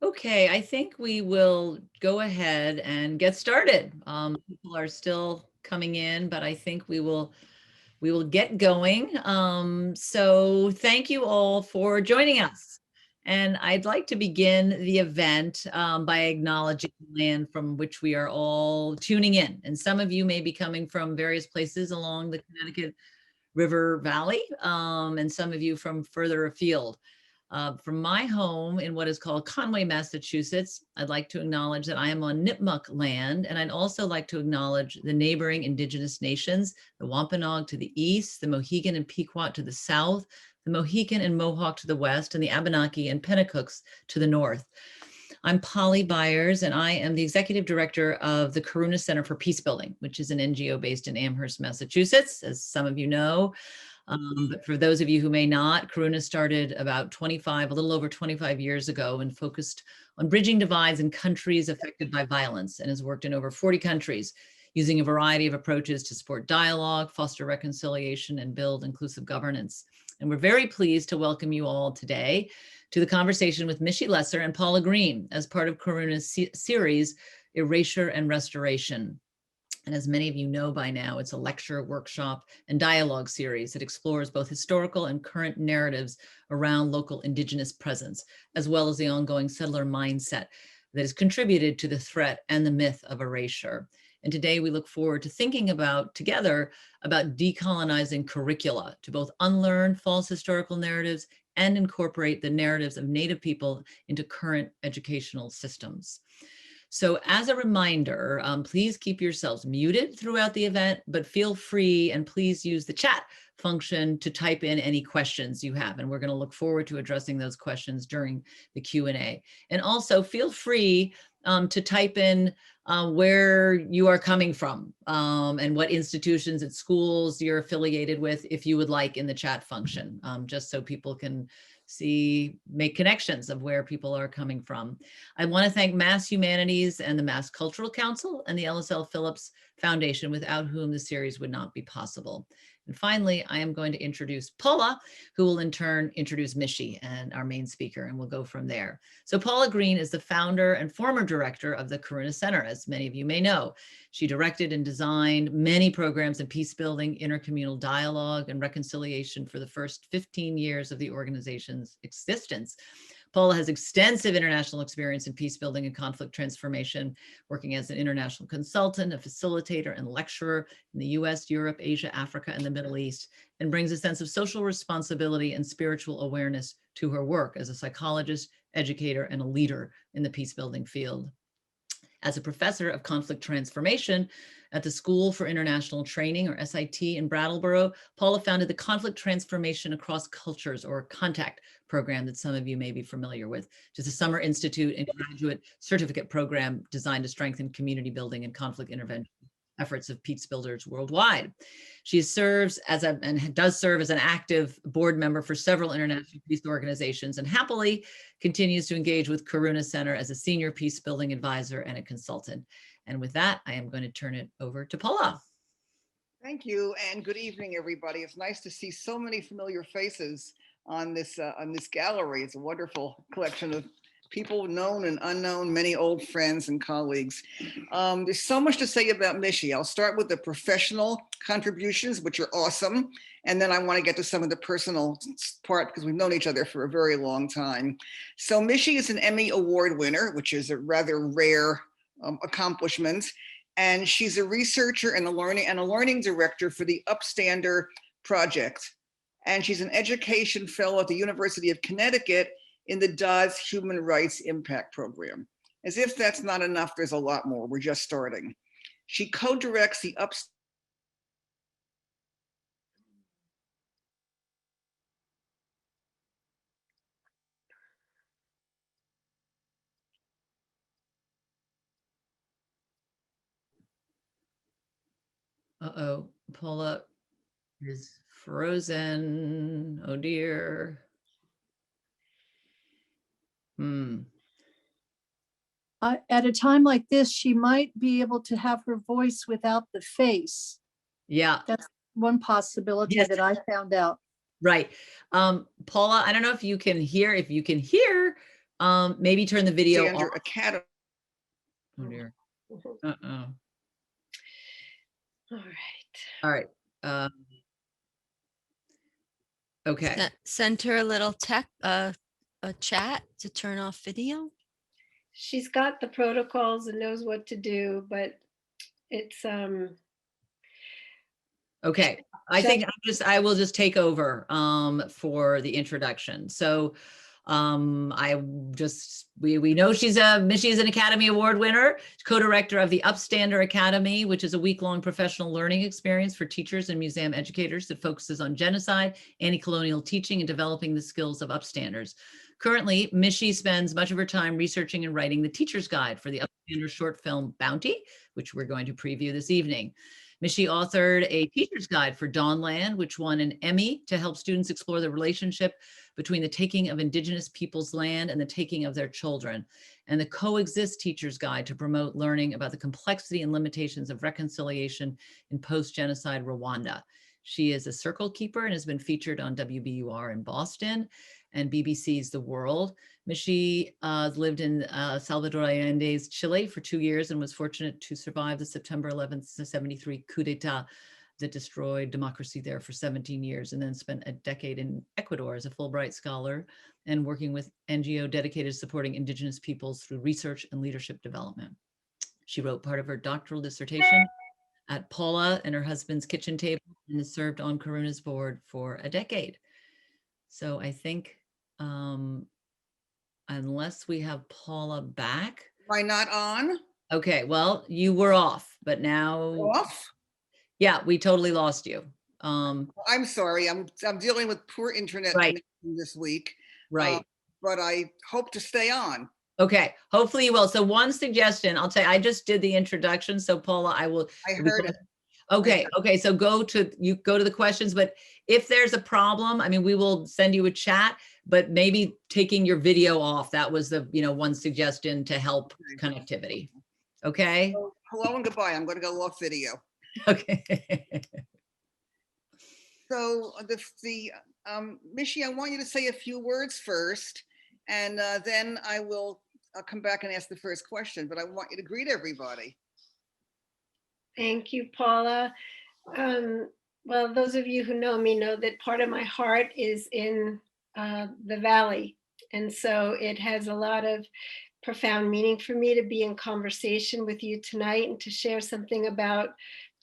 Okay, I think we will go ahead and get started. People are still coming in, but I think we will get going. So thank you all for joining us. And I'd like to begin the event by acknowledging the land from which we are all tuning in. And some of you may be coming from various places along the Connecticut River Valley, and some of you from further afield. From my home in what is called Conway, Massachusetts, I'd like to acknowledge that I am on Nipmuc land, and I'd also like to acknowledge the neighboring indigenous nations, the Wampanoag to the east, the Mohegan and Pequot to the south, the Mohican and Mohawk to the west, and the Abenaki and Pennacook to the north. I'm Polly Byers, and I am the executive director of the Karuna Center for Peacebuilding, which is an NGO based in Amherst, Massachusetts, as some of you know. But for those of you who may not, Karuna started about a little over 25 years ago, and focused on bridging divides in countries affected by violence, and has worked in over 40 countries using a variety of approaches to support dialogue, foster reconciliation, and build inclusive governance. And we're very pleased to welcome you all today to the conversation with Mishy Lesser and Paula Green as part of Karuna's series, Erasure and Restoration. And as many of you know by now, it's a lecture, workshop, and dialogue series that explores both historical and current narratives around local Indigenous presence, as well as the ongoing settler mindset that has contributed to the threat and the myth of erasure. And today we look forward to thinking together about decolonizing curricula to both unlearn false historical narratives and incorporate the narratives of Native people into current educational systems. So as a reminder, please keep yourselves muted throughout the event, but feel free and please use the chat function to type in any questions you have. And we're going to look forward to addressing those questions during the Q&A. And also feel free to type in where you are coming from and what institutions and schools you're affiliated with, if you would like, in the chat function, just so people can make connections of where people are coming from. I want to thank Mass Humanities and the Mass Cultural Council and the LSL Phillips Foundation, without whom the series would not be possible. And finally, I am going to introduce Paula, who will in turn introduce Mishy and our main speaker, and we'll go from there. So Paula Green is the founder and former director of the Karuna Center, as many of you may know. She directed and designed many programs in peace building, intercommunal dialogue, and reconciliation for the first 15 years of the organization's existence. Paula has extensive international experience in peace building and conflict transformation, working as an international consultant, a facilitator, and lecturer in the US, Europe, Asia, Africa, and the Middle East, and brings a sense of social responsibility and spiritual awareness to her work as a psychologist, educator, and a leader in the peace building field. As a professor of conflict transformation at the School for International Training, or SIT, in Brattleboro, Paula founded the Conflict Transformation Across Cultures, or CONTACT, program that some of you may be familiar with, which is a summer institute and graduate certificate program designed to strengthen community building and conflict intervention efforts of peace builders worldwide. She serves and does serve as an active board member for several international peace organizations, and happily continues to engage with Karuna Center as a senior peace building advisor and a consultant. And with that, I am going to turn it over to Paula. Thank you, and good evening, everybody. It's nice to see so many familiar faces on this gallery. It's a wonderful collection of people known and unknown, many old friends and colleagues. There's so much to say about Mishy. I'll start with the professional contributions, which are awesome. And then I want to get to some of the personal part, because we've known each other for a very long time. So Mishy is an Emmy Award winner, which is a rather rare accomplishment. And she's a researcher and a learning director for the Upstander Project. And she's an education fellow at the University of Connecticut in the Dodds Human Rights Impact Program. As if that's not enough, there's a lot more. We're just starting. She co-directs the Uh-oh, Paula is frozen. Oh dear. At a time like this, she might be able to have her voice without the face. Yeah. That's one possibility that I found out. Right. Paula, I don't know if you can hear. If you can hear, Maybe turn the video off. Upstander Academy. Oh dear. Mhm. Uh-oh. All right. All right. Okay. Send her a little a chat to turn off video. She's got the protocols and knows what to do, but it's Okay. I think I will just take over for the introduction. So we know Mishy is an Academy Award winner, co-director of the Upstander Academy, which is a week-long professional learning experience for teachers and museum educators that focuses on genocide, anti-colonial teaching, and developing the skills of upstanders. Currently, Mishy spends much of her time researching and writing the teacher's guide for the Upstander short film Bounty, which we're going to preview this evening. Mishy authored a teacher's guide for Dawnland, which won an Emmy to help students explore the relationship between the taking of Indigenous people's land and the taking of their children, and the Coexist teacher's guide to promote learning about the complexity and limitations of reconciliation in post-genocide Rwanda. She is a circle keeper and has been featured on WBUR in Boston and BBC's The World. Mishy lived in Salvador Allende's Chile for 2 years and was fortunate to survive the September 11th, 73 coup d'etat that destroyed democracy there for 17 years, and then spent a decade in Ecuador as a Fulbright scholar and working with NGO dedicated to supporting Indigenous peoples through research and leadership development. She wrote part of her doctoral dissertation at Paula and her husband's kitchen table and has served on Karuna's board for a decade. So I think unless we have Paula back. Am I not on? Okay, well, you were off, but now. Off? Yeah, we totally lost you. I'm sorry, I'm dealing with poor internet Right. connection this week. Right. But I hope to stay on. Okay, hopefully you will. So one suggestion, I'll tell you, I just did the introduction. So Paula, I heard it. Okay, okay. So go to the questions, but if there's a problem, I mean, we will send you a chat, but maybe taking your video off. That was the, one suggestion to help connectivity. Okay. So, hello and goodbye. I'm going to go off video. Okay. So Mishy, I want you to say a few words first, and then I will come back and ask the first question, but I want you to greet everybody. Thank you, Paula. Well, those of you who know me know that part of my heart is in the Valley. And so it has a lot of profound meaning for me to be in conversation with you tonight and to share something about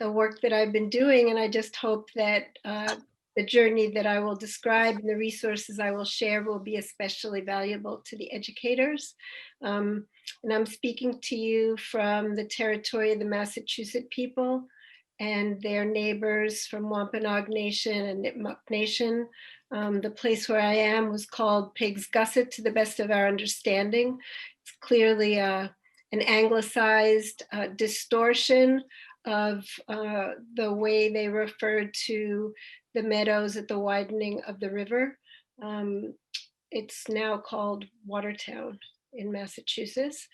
the work that I've been doing. And I just hope that the journey that I will describe and the resources I will share will be especially valuable to the educators. And I'm speaking to you from the territory of the Massachusetts people and their neighbors from Wampanoag Nation and Nipmuc Nation. The place where I am was called Pig's Gusset, to the best of our understanding. It's clearly an anglicized distortion of the way they referred to the meadows at the widening of the river. It's now called Watertown in Massachusetts.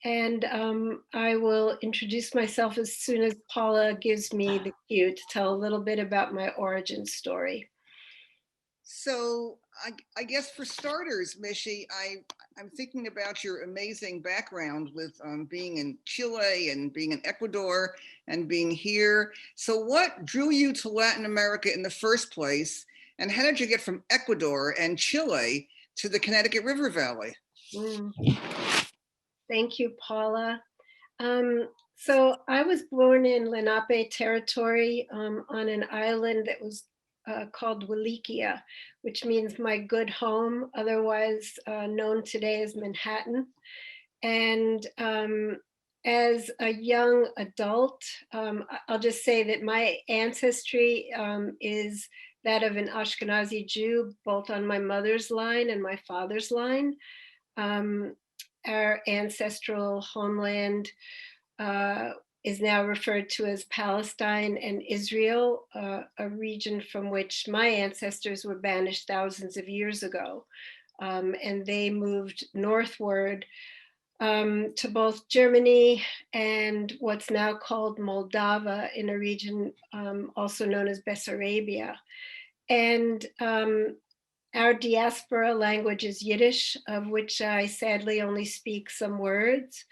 And I will introduce myself as soon as Paula gives me the cue to tell a little bit about my origin story. So I guess for starters, Mishy, I'm thinking about your amazing background with being in Chile and being in Ecuador and being here. So what drew you to Latin America in the first place? And how did you get from Ecuador and Chile to the Connecticut River Valley? Thank you, Paula. So I was born in Lenape territory on an island that was called Wallachia, which means my good home, otherwise known today as Manhattan. And as a young adult, I'll just say that my ancestry is that of an Ashkenazi Jew, both on my mother's line and my father's line. Our ancestral homeland is now referred to as Palestine and Israel, a region from which my ancestors were banished thousands of years ago. And they moved northward to both Germany and what's now called Moldava, in a region also known as Bessarabia. And Our diaspora language is Yiddish, of which I sadly only speak some words.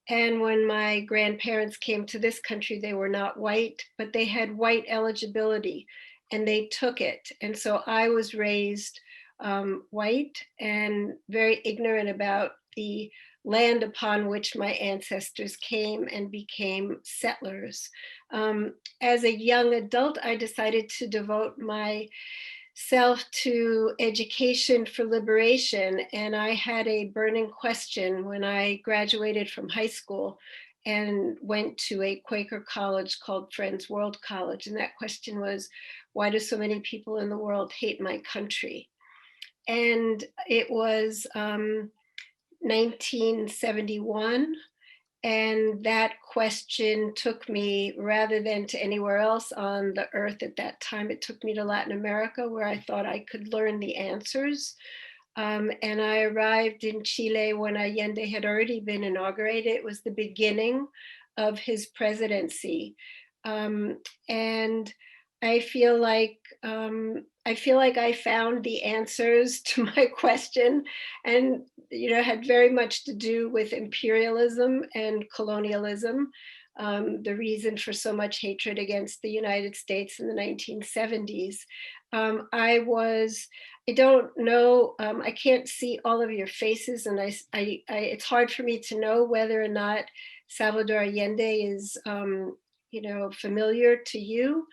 And when my grandparents came to this country, they were not white, but they had white eligibility and they took it. And so I was raised white and very ignorant about the land upon which my ancestors came and became settlers. As a young adult, I decided to devote my self to education for liberation. And I had a burning question when I graduated from high school and went to a Quaker college called Friends World College. And that question was, why do so many people in the world hate my country? And it was 1971. And that question took me, rather than to anywhere else on the earth at that time, it took me to Latin America, where I thought I could learn the answers. And I arrived in Chile when Allende had already been inaugurated. It was the beginning of his presidency. And I feel like I found the answers to my question, and had very much to do with imperialism and colonialism. The reason for so much hatred against the United States in the 1970s. I don't know, I can't see all of your faces, and it's hard for me to know whether or not Salvador Allende is familiar to you.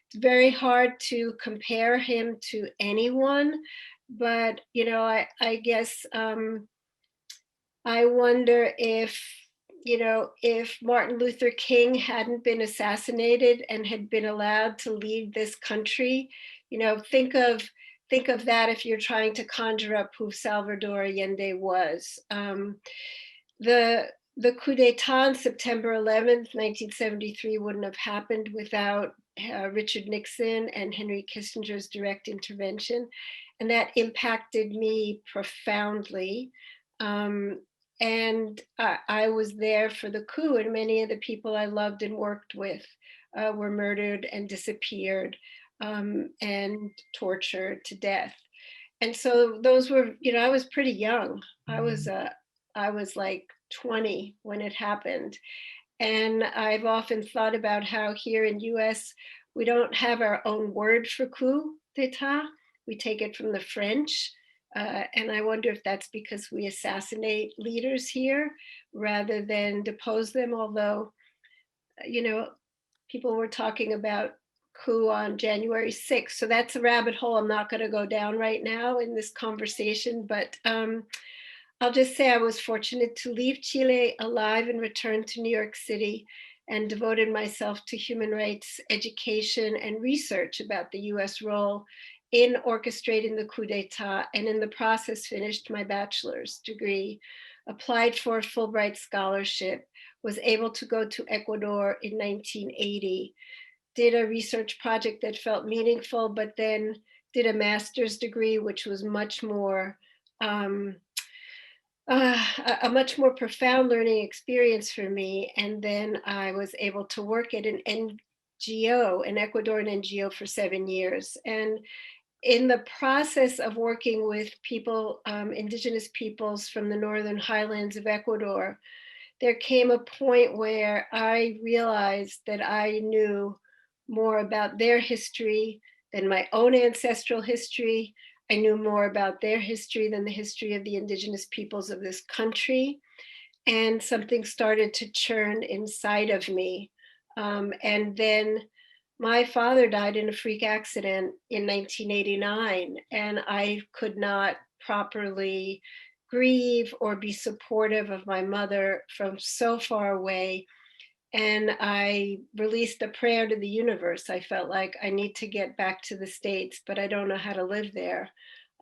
It's very hard to compare him to anyone, but I guess I wonder if Martin Luther King hadn't been assassinated and had been allowed to lead this country, think of that if you're trying to conjure up who Salvador Allende was. The coup d'etat on September 11th, 1973 wouldn't have happened without Richard Nixon and Henry Kissinger's direct intervention. And that impacted me profoundly. And I was there for the coup, and many of the people I loved and worked with were murdered and disappeared and tortured to death. And so those were, I was pretty young. I was like 20 when it happened. And I've often thought about how here in US, we don't have our own word for coup d'etat. We take it from the French. And I wonder if that's because we assassinate leaders here rather than depose them. Although, people were talking about coup on January 6th. So that's a rabbit hole I'm not going to go down right now in this conversation. But I'll just say I was fortunate to leave Chile alive and return to New York City, and devoted myself to human rights education and research about the US role in orchestrating the coup d'etat, and in the process finished my bachelor's degree, applied for a Fulbright scholarship, was able to go to Ecuador in 1980, did a research project that felt meaningful, but then did a master's degree, which was much more a much more profound learning experience for me. And then I was able to work at an NGO, an Ecuadorian NGO, for 7 years. And in the process of working with people, indigenous peoples from the northern highlands of Ecuador, there came a point where I realized that I knew more about their history than my own ancestral history. I knew more about their history than the history of the indigenous peoples of this country. And something started to churn inside of me. And then my father died in a freak accident in 1989, and I could not properly grieve or be supportive of my mother from so far away. And I released a prayer to the universe. I felt like I need to get back to the States, but I don't know how to live there.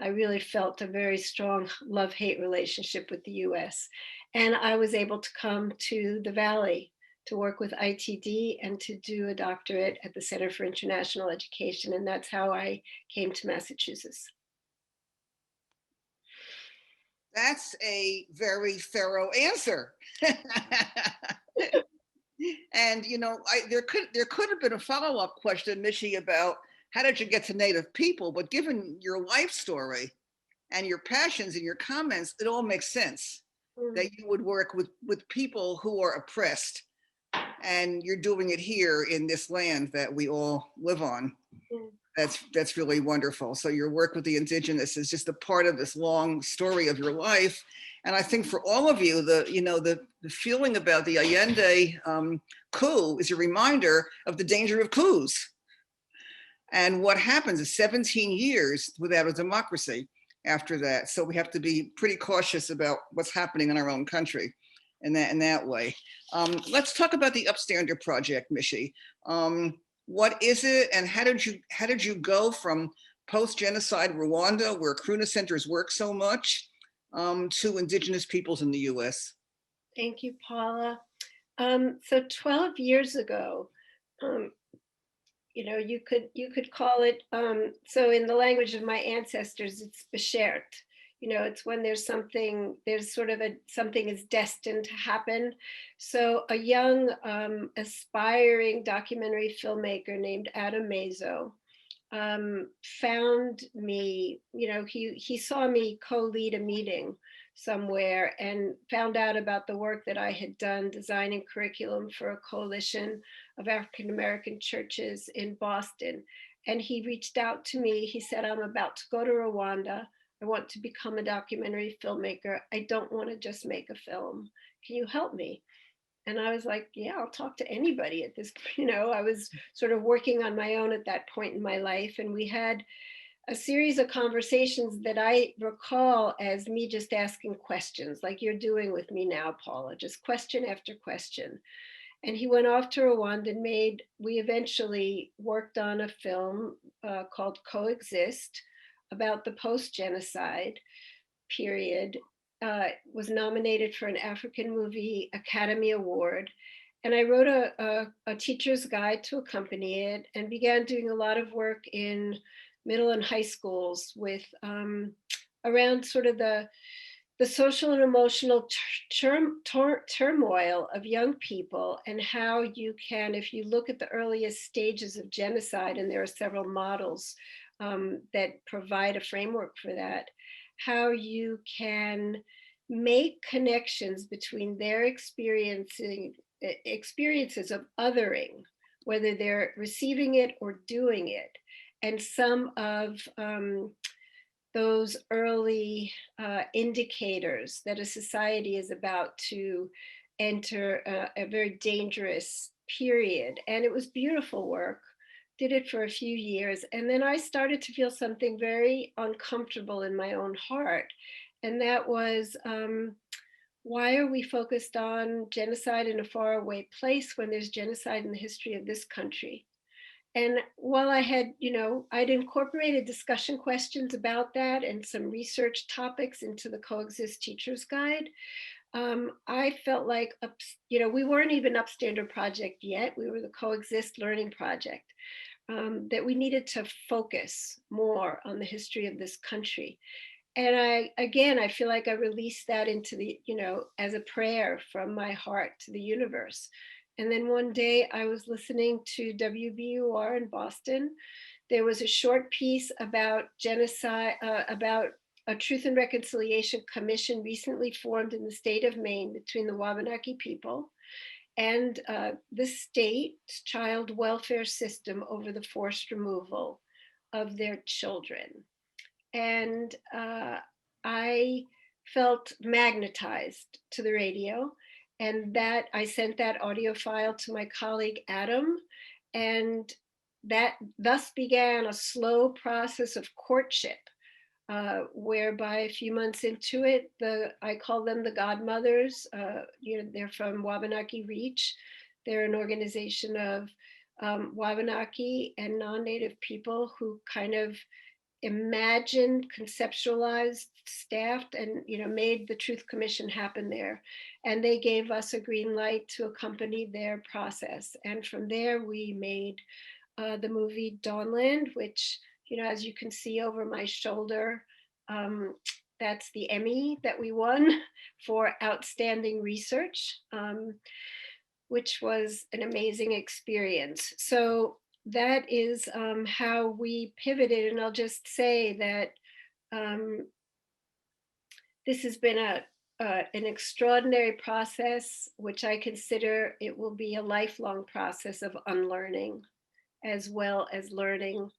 I really felt a very strong love-hate relationship with the US. And I was able to come to the Valley to work with ITD and to do a doctorate at the Center for International Education. And that's how I came to Massachusetts. That's a very thorough answer. And there could have been a follow-up question, Mishy, about how did you get to Native people? But given your life story and your passions and your comments, it all makes sense that you would work with people who are oppressed, and you're doing it here in this land that we all live on. That's really wonderful. So your work with the indigenous is just a part of this long story of your life. And I think for all of you, the feeling about the Allende coup is a reminder of the danger of coups. And what happens is 17 years without a democracy after that. So we have to be pretty cautious about what's happening in our own country in that way. Let's talk about the Upstander Project, Mishy. What is it, and how did you go from post-genocide Rwanda, where Kruna centers work so much, to indigenous peoples in the U.S.? Thank you, Paula. So 12 years ago, you could call it, so in the language of my ancestors, it's beshert. It's when there's something is destined to happen. So a young aspiring documentary filmmaker named Adam Mazo found me. He saw me co-lead a meeting somewhere and found out about the work that I had done designing curriculum for a coalition of African American churches in Boston. And he reached out to me. He said, I'm about to go to Rwanda. I want to become a documentary filmmaker. I don't want to just make a film. Can you help me? And I was like, yeah, I'll talk to anybody at this point. I was sort of working on my own at that point in my life. And we had a series of conversations that I recall as me just asking questions, like you're doing with me now, Paula, just question after question. And he went off to Rwanda and we eventually worked on a film called Coexist about the post-genocide period. Was nominated for an African Movie Academy Award. And I wrote a teacher's guide to accompany it and began doing a lot of work in middle and high schools with around sort of the social and emotional turmoil of young people, and how you can, if you look at the earliest stages of genocide, and there are several models that provide a framework for that, how you can make connections between their experiences of othering, whether they're receiving it or doing it, and some of those early indicators that a society is about to enter a very dangerous period. And it was beautiful work. Did it for a few years. And then I started to feel something very uncomfortable in my own heart. And that was, why are we focused on genocide in a faraway place when there's genocide in the history of this country? And while I had, I'd incorporated discussion questions about that and some research topics into the Coexist Teacher's Guide, I felt like, we weren't even Upstander Project yet. We were the Coexist Learning Project. That we needed to focus more on the history of this country. And I feel like I released that into the, as a prayer from my heart to the universe. And then one day I was listening to WBUR in Boston. There was a short piece about genocide, about a Truth and Reconciliation Commission recently formed in the state of Maine between the Wabanaki people and the state's child welfare system over the forced removal of their children. And I felt magnetized to the radio, and that I sent that audio file to my colleague Adam, and that thus began a slow process of courtship, whereby a few months into it, I call them the godmothers. They're from Wabanaki Reach. They're an organization of Wabanaki and non-Native people who kind of imagined, conceptualized, staffed, and made the Truth Commission happen there. And they gave us a green light to accompany their process. And from there, we made the movie Dawnland, which, as you can see over my shoulder, that's the Emmy that we won for outstanding research, which was an amazing experience. So that is how we pivoted. And I'll just say that this has been an extraordinary process, which I consider it will be a lifelong process of unlearning as well as learning.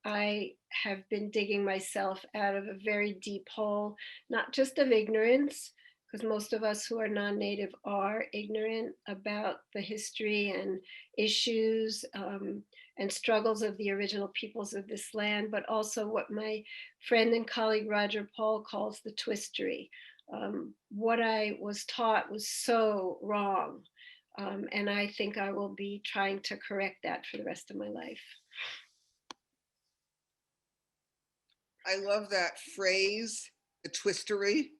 I have been digging myself out of a very deep hole, not just of ignorance, because most of us who are non-native are ignorant about the history and issues and struggles of the original peoples of this land, but also what my friend and colleague Roger Paul calls the twistery. What I was taught was so wrong. And I think I will be trying to correct that for the rest of my life. I love that phrase, the twistery.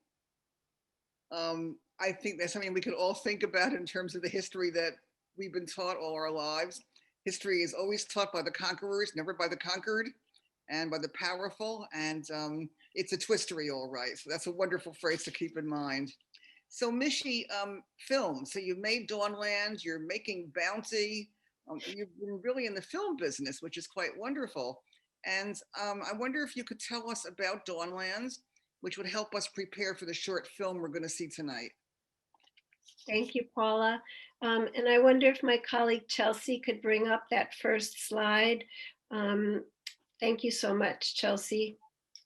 I think that's something we could all think about in terms of the history that we've been taught all our lives. History is always taught by the conquerors, never by the conquered, and by the powerful. And it's a twistery, all right. So that's a wonderful phrase to keep in mind. So Mishy, film. So you made Dawnland, you're making Bounty. You've been really in the film business, which is quite wonderful. And I wonder if you could tell us about Dawnland, which would help us prepare for the short film we're going to see tonight. Thank you, Paula. And I wonder if my colleague Chelsea could bring up that first slide. Thank you so much, Chelsea.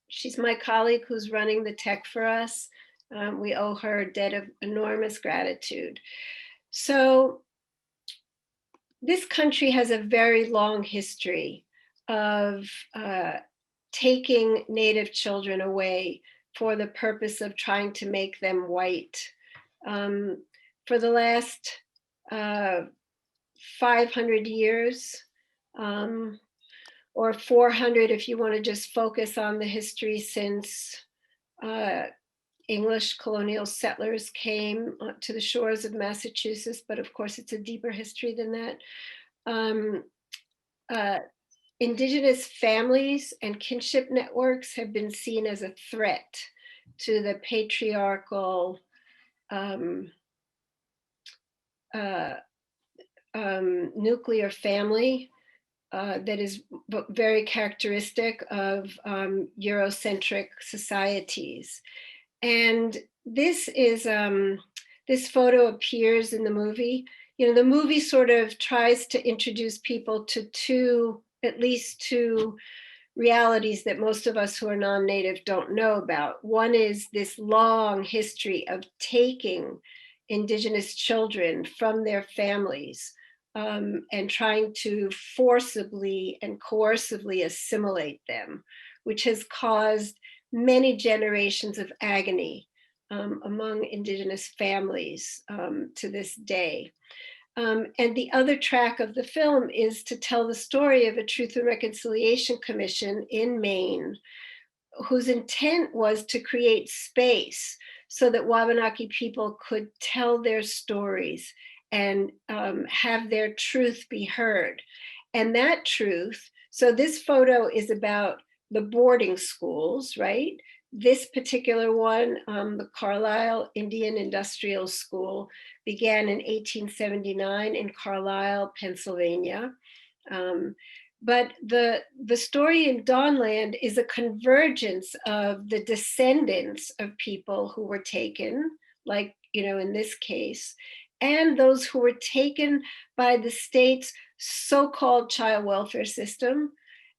She's my colleague who's running the tech for us. We owe her a debt of enormous gratitude. So this country has a very long history of taking Native children away for the purpose of trying to make them white. For the last 500 years, or 400 if you want to just focus on the history since English colonial settlers came to the shores of Massachusetts, but of course it's a deeper history than that. Indigenous families and kinship networks have been seen as a threat to the patriarchal nuclear family that is very characteristic of Eurocentric societies. And this is, this photo appears in the movie. You know, the movie sort of tries to introduce people to at least two realities that most of us who are non-native don't know about. One is this long history of taking Indigenous children from their families and trying to forcibly and coercively assimilate them, which has caused many generations of agony among Indigenous families to this day. And the other track of the film is to tell the story of a Truth and Reconciliation Commission in Maine, whose intent was to create space so that Wabanaki people could tell their stories and have their truth be heard. And that truth, so this photo is about the boarding schools, right? This particular one, the Carlisle Indian Industrial School, began in 1879 in Carlisle, Pennsylvania. But the story in Dawnland is a convergence of the descendants of people who were taken, like, you know, in this case, and those who were taken by the state's so-called child welfare system.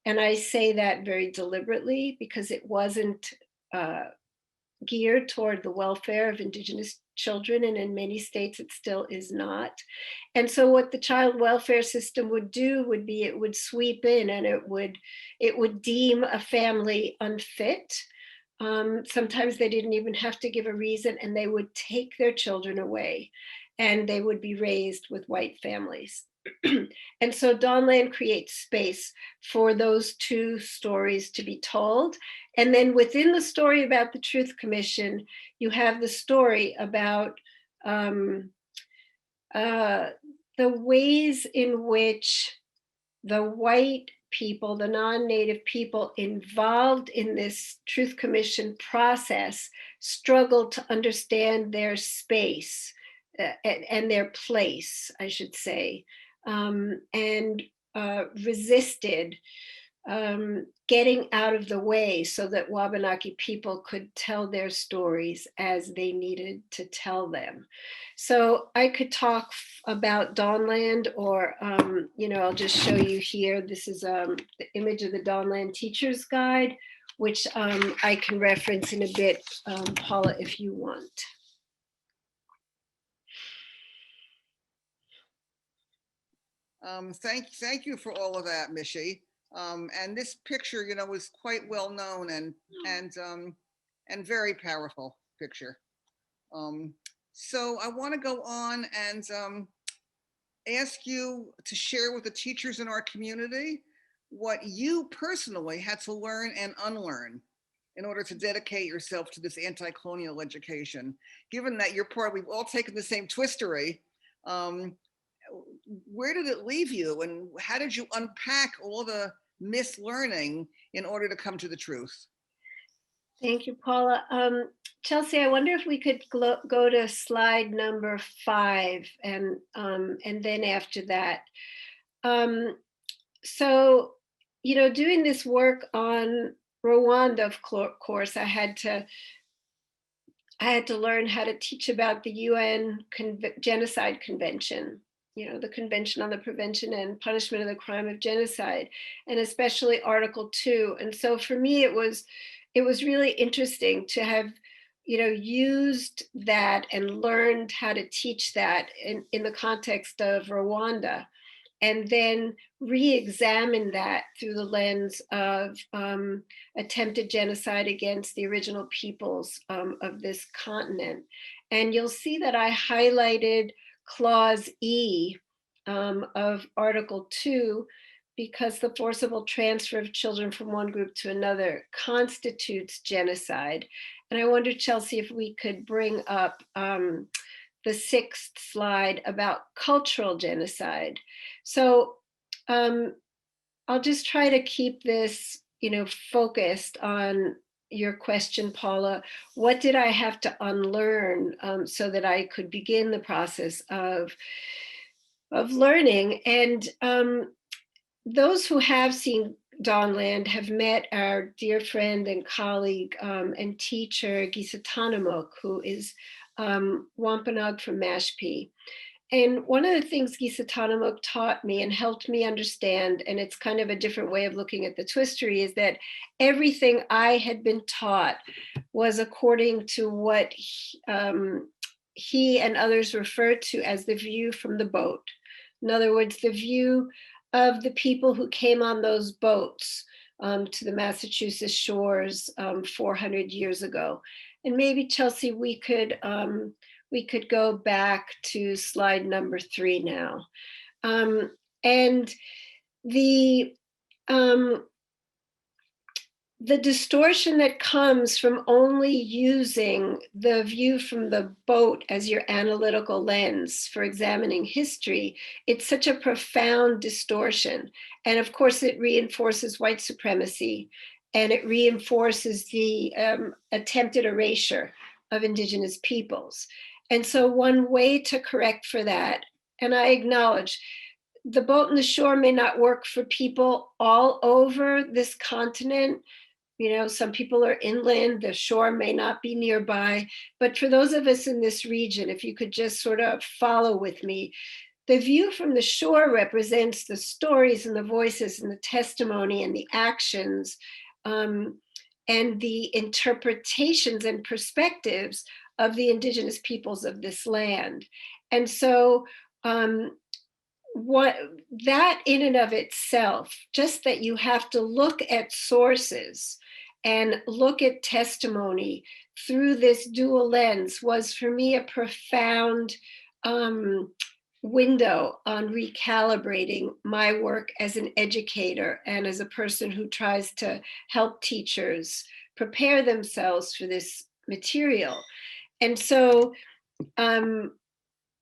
And I say that very deliberately because it wasn't geared toward the welfare of Indigenous children, and in many states it still is not. And so what the child welfare system would do would be it would sweep in and it would deem a family unfit. Sometimes they didn't even have to give a reason, and they would take their children away and they would be raised with white families. And so Dawnland creates space for those two stories to be told. And then within the story about the Truth Commission, you have the story about the ways in which the white people, the non-native people involved in this Truth Commission process struggled to understand their space and their place, I should say. And resisted getting out of the way so that Wabanaki people could tell their stories as they needed to tell them. So I could talk about Dawnland, or, I'll just show you here. This is the image of the Dawnland Teacher's Guide, which I can reference in a bit, Paula, if you want. Thank you for all of that, Mishy. And this picture, was quite well known and very powerful picture. So I want to go on and ask you to share with the teachers in our community what you personally had to learn and unlearn in order to dedicate yourself to this anti-colonial education. Given that we've all taken the same twistery, where did it leave you, and how did you unpack all the mislearning in order to come to the truth? Thank you, Paula. Chelsea, I wonder if we could go to slide number 5, and then after that. So, doing this work on Rwanda, of course, I had to learn how to teach about the UN Genocide Convention, the Convention on the Prevention and Punishment of the Crime of Genocide, and especially Article 2. And so for me, it was really interesting to have, used that and learned how to teach that in the context of Rwanda, and then re-examine that through the lens of attempted genocide against the original peoples of this continent. And you'll see that I highlighted Clause E of Article 2, because the forcible transfer of children from one group to another constitutes genocide. And I wonder, Chelsea, if we could bring up the 6th slide about cultural genocide. So I'll just try to keep this, focused on your question, Paula. What did I have to unlearn so that I could begin the process of learning? And those who have seen Dawnland have met our dear friend and colleague and teacher, Gisa Tanamuk, who is Wampanoag from Mashpee. And one of the things Gisa Tanamuk taught me and helped me understand, and it's kind of a different way of looking at the twistery, is that everything I had been taught was according to what he and others referred to as the view from the boat. In other words, the view of the people who came on those boats to the Massachusetts shores 400 years ago. And maybe, Chelsea, we could go back to slide number 3 now. And the distortion that comes from only using the view from the boat as your analytical lens for examining history, it's such a profound distortion. And of course, it reinforces white supremacy, and it reinforces the attempted erasure of Indigenous peoples. And so one way to correct for that, and I acknowledge, the boat and the shore may not work for people all over this continent. Some people are inland, the shore may not be nearby, but for those of us in this region, if you could just sort of follow with me, the view from the shore represents the stories and the voices and the testimony and the actions and the interpretations and perspectives of the Indigenous peoples of this land. And so what that in and of itself, just that you have to look at sources and look at testimony through this dual lens, was for me a profound window on recalibrating my work as an educator and as a person who tries to help teachers prepare themselves for this material. And so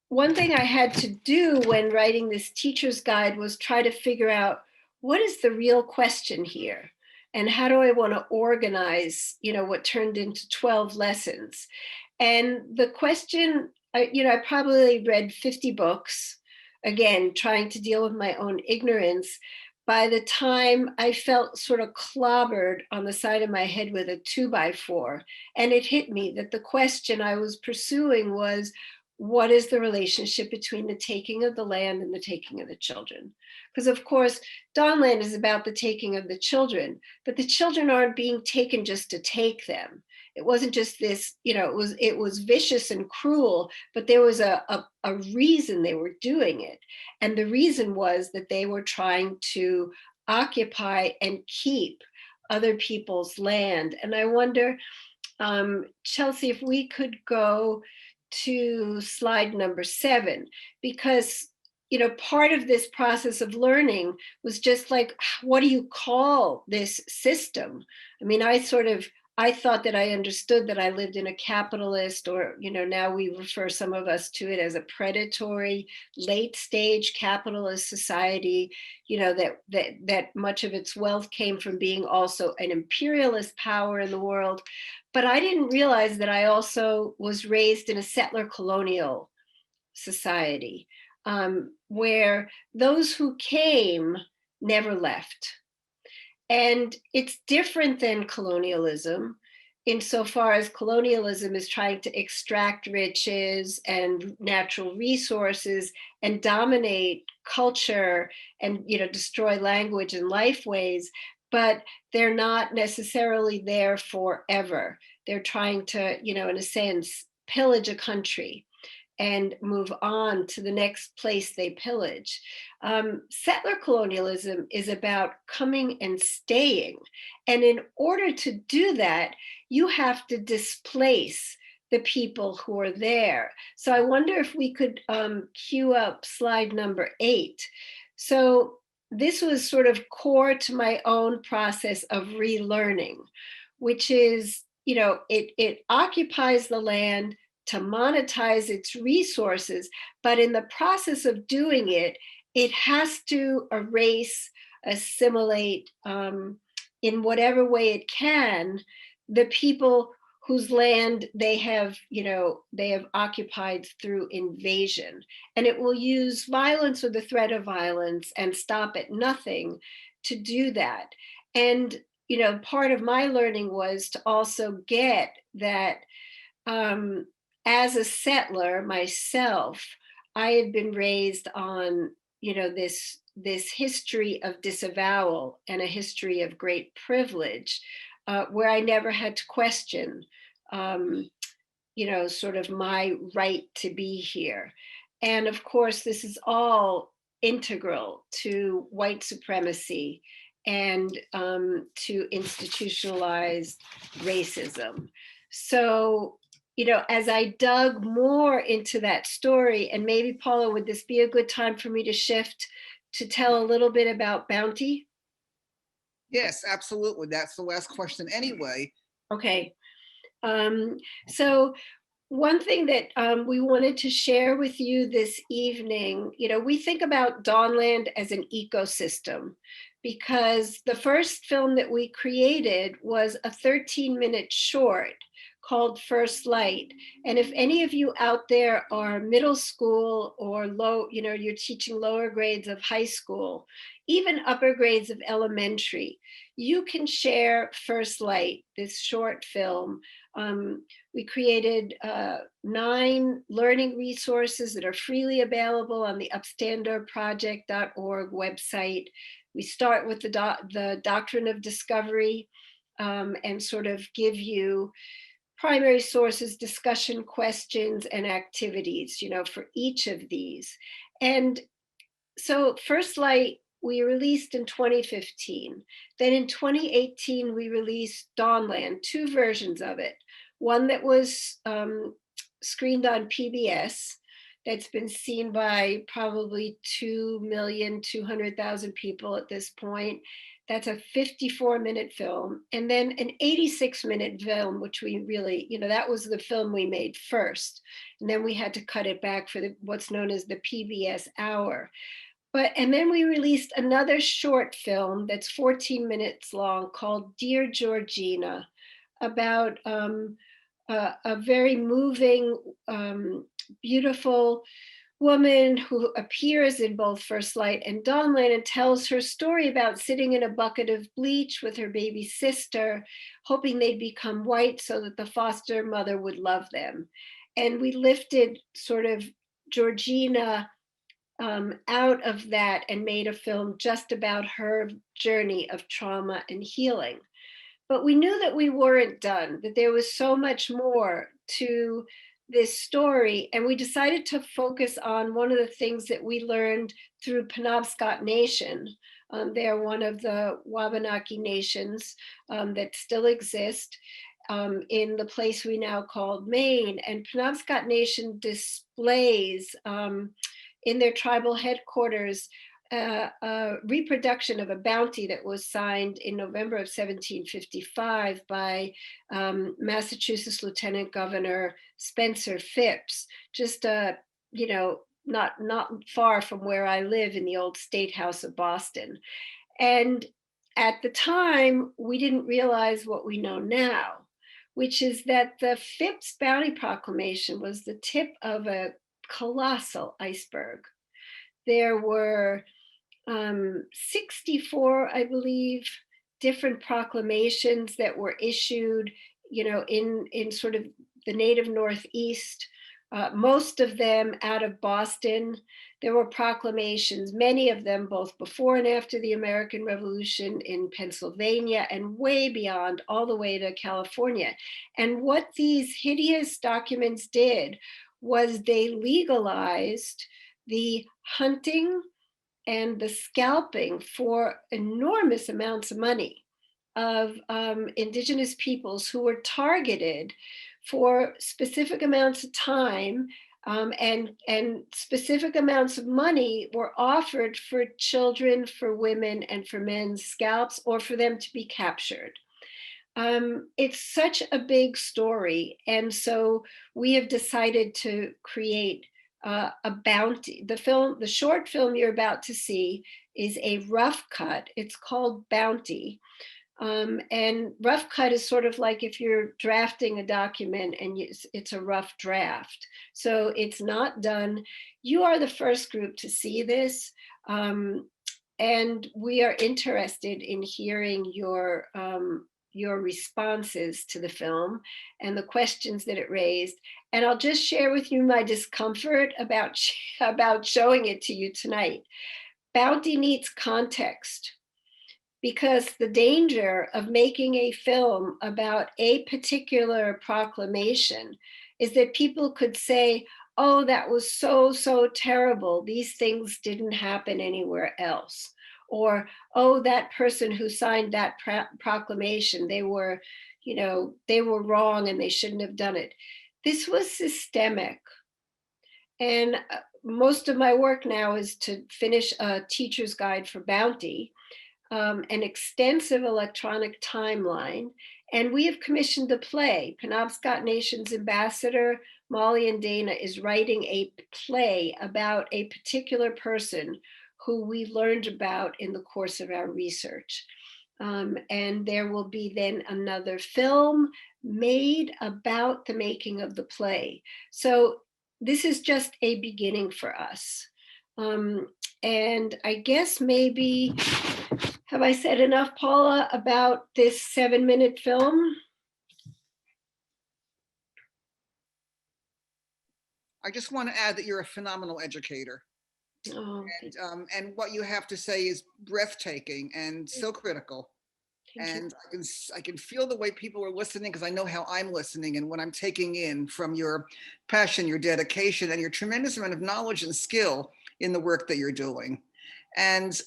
one thing I had to do when writing this teacher's guide was try to figure out, what is the real question here? And how do I want to organize, what turned into 12 lessons? And the question, I probably read 50 books. again, trying to deal with my own ignorance, by the time I felt sort of clobbered on the side of my head with a 2x4, and it hit me that the question I was pursuing was, what is the relationship between the taking of the land and the taking of the children? Because of course, Dawnland is about the taking of the children, but the children aren't being taken just to take them. It wasn't just this, it was vicious and cruel, but there was a reason they were doing it. And the reason was that they were trying to occupy and keep other people's land. And I wonder, Chelsea, if we could go to slide number 7, because part of this process of learning was just like, what do you call this system? I mean, I thought that I understood that I lived in a capitalist, or now we refer, some of us, to it as a predatory late stage capitalist society, that much of its wealth came from being also an imperialist power in the world. But I didn't realize that I also was raised in a settler colonial society, where those who came never left. And it's different than colonialism, insofar as colonialism is trying to extract riches and natural resources and dominate culture and destroy language and life ways, but they're not necessarily there forever. They're trying to, in a sense, pillage a country and move on to the next place they pillage. Settler colonialism is about coming and staying. And in order to do that, you have to displace the people who are there. So I wonder if we could cue up slide number 8. So this was sort of core to my own process of relearning, which is, it occupies the land to monetize its resources, but in the process of doing it, it has to erase, assimilate, in whatever way it can, the people whose land they have occupied through invasion. And it will use violence or the threat of violence and stop at nothing to do that. And, part of my learning was to also get that, as a settler myself, I had been raised on, this history of disavowal and a history of great privilege, where I never had to question, sort of my right to be here. And of course, this is all integral to white supremacy and to institutionalized racism. So, as I dug more into that story, and maybe Paula, would this be a good time for me to shift to tell a little bit about bounty? Yes, absolutely. That's the last question anyway. Okay. So one thing that we wanted to share with you this evening, we think about Dawnland as an ecosystem, because the first film that we created was a 13-minute short called First Light. And if any of you out there are middle school or low, you're teaching lower grades of high school, even upper grades of elementary, you can share First Light, this short film. We created 9 learning resources that are freely available on the upstanderproject.org website. We start with the Doctrine of Discovery, and sort of give you primary sources, discussion questions, and activities, for each of these. And so First Light, we released in 2015. Then in 2018, we released Dawnland, 2 versions of it. One that was screened on PBS, that's been seen by probably 2,200,000 people at this point. That's a 54-minute film. And then an 86-minute film, which we really, that was the film we made first. And then we had to cut it back for what's known as the PBS hour. And then we released another short film that's 14 minutes long called Dear Georgina, about a very moving, beautiful woman who appears in both First Light and Dawnlight and tells her story about sitting in a bucket of bleach with her baby sister, hoping they'd become white so that the foster mother would love them. And we lifted sort of Georgina out of that and made a film just about her journey of trauma and healing. But we knew that we weren't done, that there was so much more to this story. And we decided to focus on one of the things that we learned through Penobscot Nation. They're one of the Wabanaki nations that still exist in the place we now call Maine. And Penobscot Nation displays in their tribal headquarters a reproduction of a bounty that was signed in November of 1755 by Massachusetts Lieutenant Governor Spencer Phipps, just not far from where I live in the old State House of Boston. And at the time, we didn't realize what we know now, which is that the Phipps Bounty Proclamation was the tip of a colossal iceberg. There were 64, I believe, different proclamations that were issued, in sort of the native Northeast, most of them out of Boston. There were proclamations, many of them both before and after the American Revolution in Pennsylvania and way beyond, all the way to California. And what these hideous documents did was they legalized the hunting and the scalping for enormous amounts of money of indigenous peoples who were targeted for specific amounts of time, and specific amounts of money were offered for children, for women, and for men's scalps, or for them to be captured. It's such a big story. And so we have decided to create a bounty. The short film you're about to see is a rough cut. It's called Bounty. And rough cut is sort of like if you're drafting a document and it's a rough draft. So it's not done. You are the first group to see this. And we are interested in hearing your responses to the film and the questions that it raised. And I'll just share with you my discomfort about showing it to you tonight. Bounty needs context, because the danger of making a film about a particular proclamation is that people could say, oh, that was so, so terrible. These things didn't happen anywhere else. Or, oh, that person who signed that proclamation, they were wrong and they shouldn't have done it. This was systemic. And most of my work now is to finish a teacher's guide for bounty, an extensive electronic timeline. And we have commissioned a play. Penobscot Nation's ambassador, Molly and Dana, is writing a play about a particular person who we learned about in the course of our research. And there will be then another film made about the making of the play. So this is just a beginning for us. And I guess maybe, have I said enough, Paula, about this 7-minute film? I just want to add that you're a phenomenal educator. Oh, And what you have to say is breathtaking and so critical. And I can feel the way people are listening, because I know how I'm listening and what I'm taking in from your passion, your dedication, and your tremendous amount of knowledge and skill in the work that you're doing. And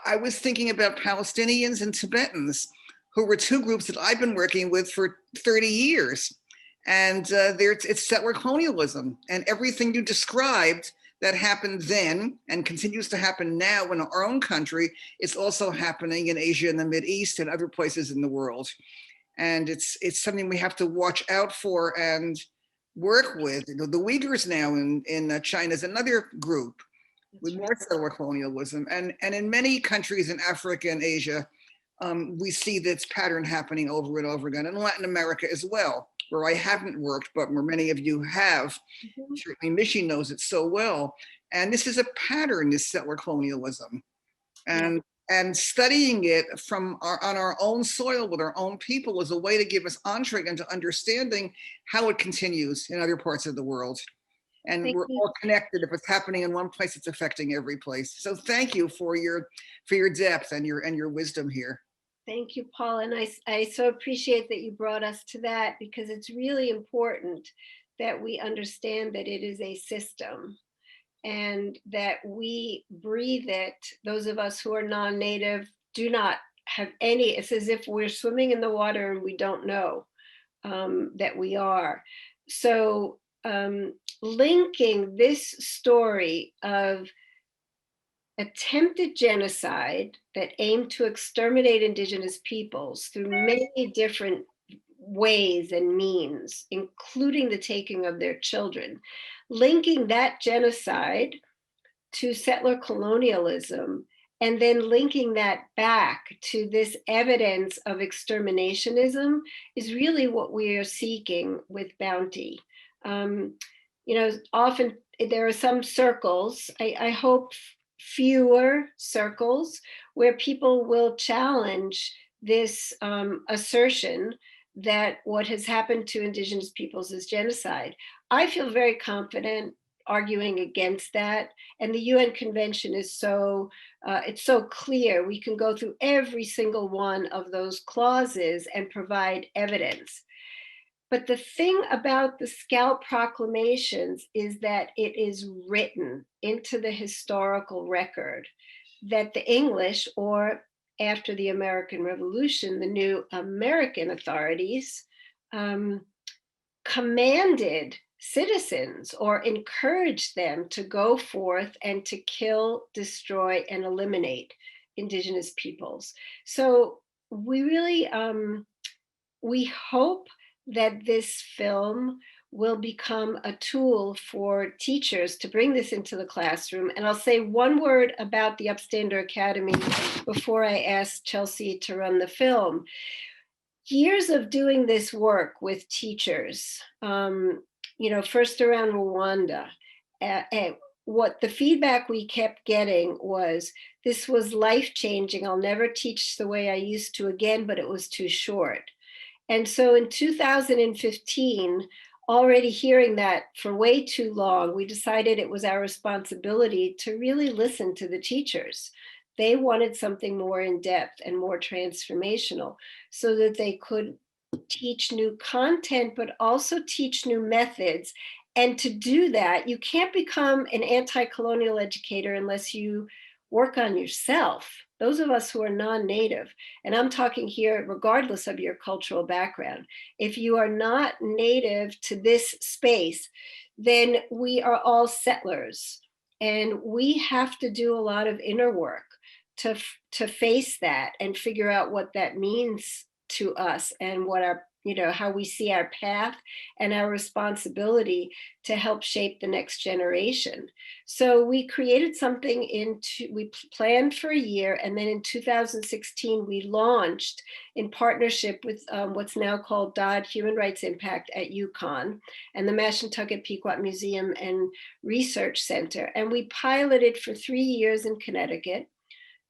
I was thinking about Palestinians and Tibetans, who were two groups that I've been working with for 30 years. And it's settler colonialism, and everything you described that happened then and continues to happen now in our own country, it's also happening in Asia and the Mideast and other places in the world. And it's something we have to watch out for and work with. You know, the Uyghurs now in China is another group with more settler colonialism. And in many countries in Africa and Asia, we see this pattern happening over and over again, in Latin America as well. where I haven't worked, but where many of you have. Mhm. Certainly Mishy knows it so well. And this is a pattern, this settler colonialism. And studying it on our own soil with our own people is a way to give us entree into understanding how it continues in other parts of the world. And Thank we're you. all connected. If it's happening in one place, it's affecting every place. So thank you for your depth and your wisdom here. Thank you, Paul. And I so appreciate that you brought us to that, because it's really important that we understand that it is a system and that we breathe it. Those of us who are non-native do not have any, it's as if we're swimming in the water and we don't know that we are. So linking this story of attempted genocide that aimed to exterminate indigenous peoples through many different ways and means, including the taking of their children, linking that genocide to settler colonialism, and then linking that back to this evidence of exterminationism is really what we are seeking with Bounty. Often there are some circles, I hope fewer circles, where people will challenge this assertion that what has happened to indigenous peoples is genocide. I feel very confident arguing against that. And the UN Convention is it's so clear. We can go through every single one of those clauses and provide evidence. But the thing about the Scalp Proclamations is that it is written into the historical record that the English, or after the American Revolution, the new American authorities, commanded citizens or encouraged them to go forth and to kill, destroy, and eliminate indigenous peoples. So we really, we hope that this film will become a tool for teachers to bring this into the classroom. And I'll say one word about the Upstander Academy before I ask Chelsea to run the film. Years of doing this work with teachers, first around Rwanda, what the feedback we kept getting was, this was life-changing. I'll never teach the way I used to again, but it was too short. And so in 2015, already hearing that for way too long, we decided it was our responsibility to really listen to the teachers. They wanted something more in depth and more transformational so that they could teach new content, but also teach new methods. And to do that, you can't become an anti-colonial educator unless you work on yourself. Those of us who are non-native, and I'm talking here regardless of your cultural background, if you are not native to this space, then we are all settlers. And we have to do a lot of inner work to face that and figure out what that means to us and what our, how we see our path and our responsibility to help shape the next generation. So we created something we planned for a year, and then in 2016, we launched in partnership with what's now called Dodd Human Rights Impact at UConn and the Mashantucket Pequot Museum and Research Center. And we piloted for 3 years in Connecticut.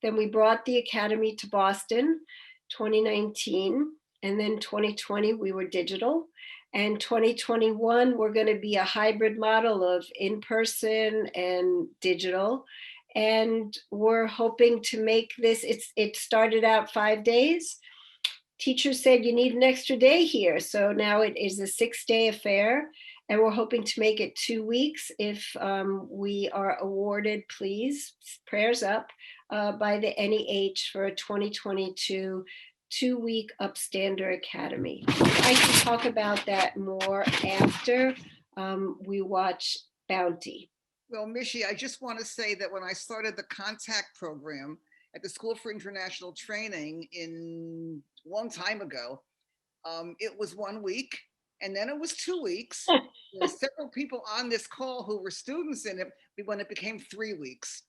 Then we brought the Academy to Boston, 2019. And then 2020, we were digital. And 2021, we're going to be a hybrid model of in-person and digital. And we're hoping to make this, it started out 5 days. Teachers said you need an extra day here. So now it is a 6-day affair. And we're hoping to make it 2 weeks if we are awarded, please, prayers up, by the NEH for a 2022 2-week Upstander Academy. I can talk about that more after we watch Bounty. Well, Mishy, I just want to say that when I started the contact program at the School for International Training a long time ago, it was 1 week, and then it was 2 weeks. There's several people on this call who were students in it when it became 3 weeks.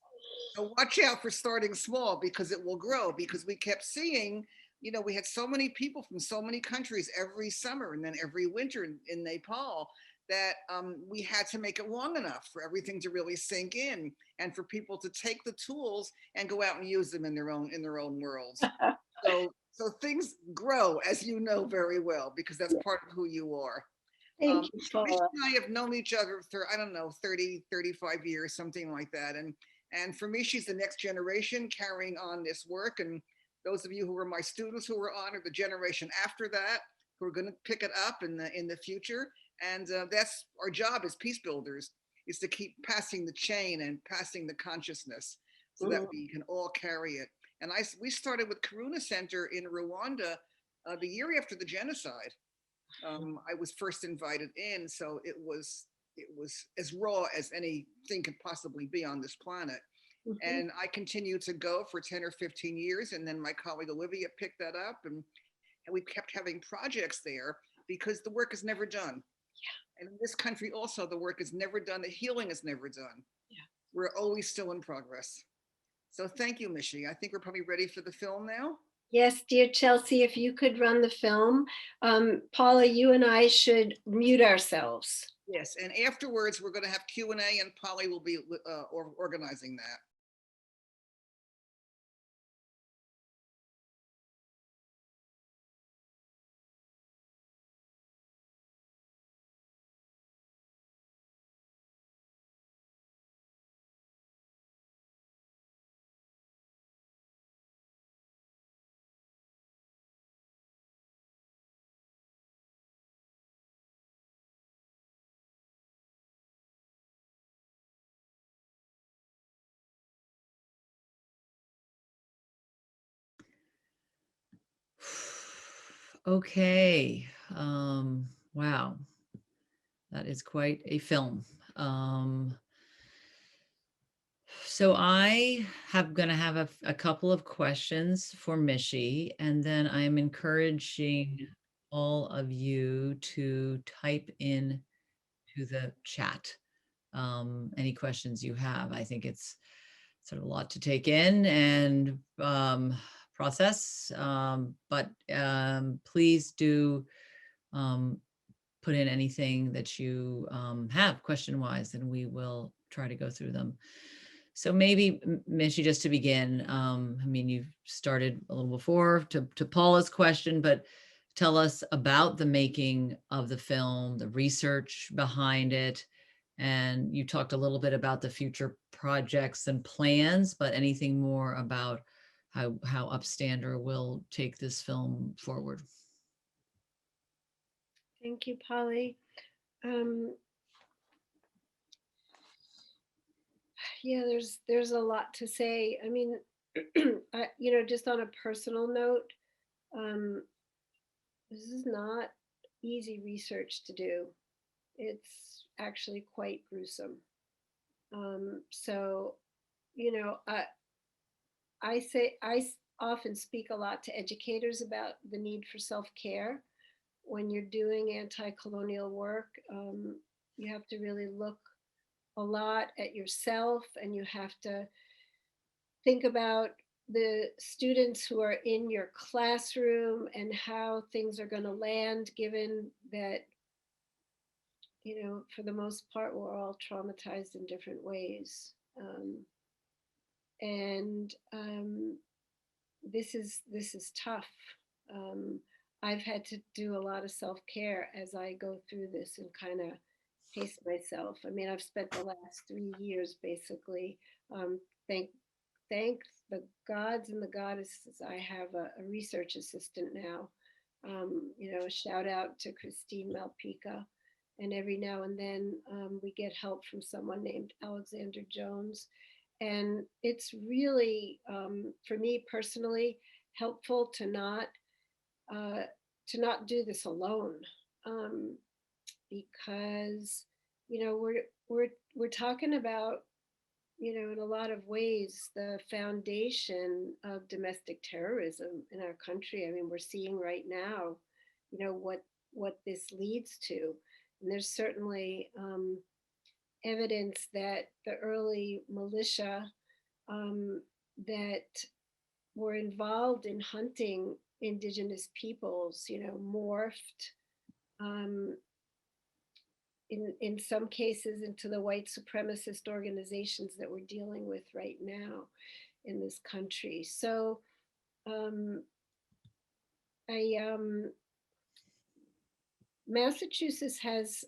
So watch out for starting small, because it will grow, because we kept seeing you know, we had so many people from so many countries every summer and then every winter in Nepal that we had to make it long enough for everything to really sink in and for people to take the tools and go out and use them in their own worlds. So things grow, as you know very well, because that's part of who you are. Thank you, Mishy Paula. and I have known each other for, I don't know, 30, 35 years, something like that. And for me, she's the next generation carrying on this work. And those of you who were my students who were on are the generation after that, who are going to pick it up in the future. And that's our job as peace builders, is to keep passing the chain and passing the consciousness so that we can all carry it. And we started with Karuna Center in Rwanda the year after the genocide. I was first invited in, so it was as raw as anything could possibly be on this planet. And I continued to go for 10 or 15 years, and then my colleague Olivia picked that up, and we kept having projects there because the work is never done. And in this country also, the work is never done, the healing is never done. We're always still in progress. So thank you, Mishy. I think we're probably ready for the film now. Yes, dear Chelsea, if you could run the film. Paula, you and I should mute ourselves. Yes, and afterwards we're going to have Q&A, and Polly will be organizing that. Okay. Wow. That is quite a film. So I have going to have a couple of questions for Mishy, and then I'm encouraging all of you to type in to the chat any questions you have. I think it's sort of a lot to take in and process, but please do put in anything that you have question-wise, and we will try to go through them. So maybe, Mishy, just to begin, I mean, you've started a little before to Paula's question, but tell us about the making of the film, the research behind it, and you talked a little bit about the future projects and plans, but anything more about how Upstander will take this film forward? Thank you, Polly. Yeah, there's a lot to say. I mean, just on a personal note, this is not easy research to do. It's actually quite gruesome. So, I often speak a lot to educators about the need for self-care. When you're doing anti-colonial work, you have to really look a lot at yourself, and you have to think about the students who are in your classroom and how things are going to land, given that, for the most part, we're all traumatized in different ways. And this is tough. I've had to do a lot of self-care as I go through this and kind of pace myself. I mean, I've spent the last 3 years basically, thank the gods and the goddesses, I have a research assistant now. Shout out to Christine Malpica. And every now and then we get help from someone named Alexander Jones. And it's really, for me personally, helpful to not do this alone, because we're talking about, in a lot of ways, the foundation of domestic terrorism in our country. I mean, we're seeing right now, what this leads to, and there's certainly evidence that the early militia that were involved in hunting, indigenous peoples, morphed in some cases into the white supremacist organizations that we're dealing with right now in this country. So Massachusetts has,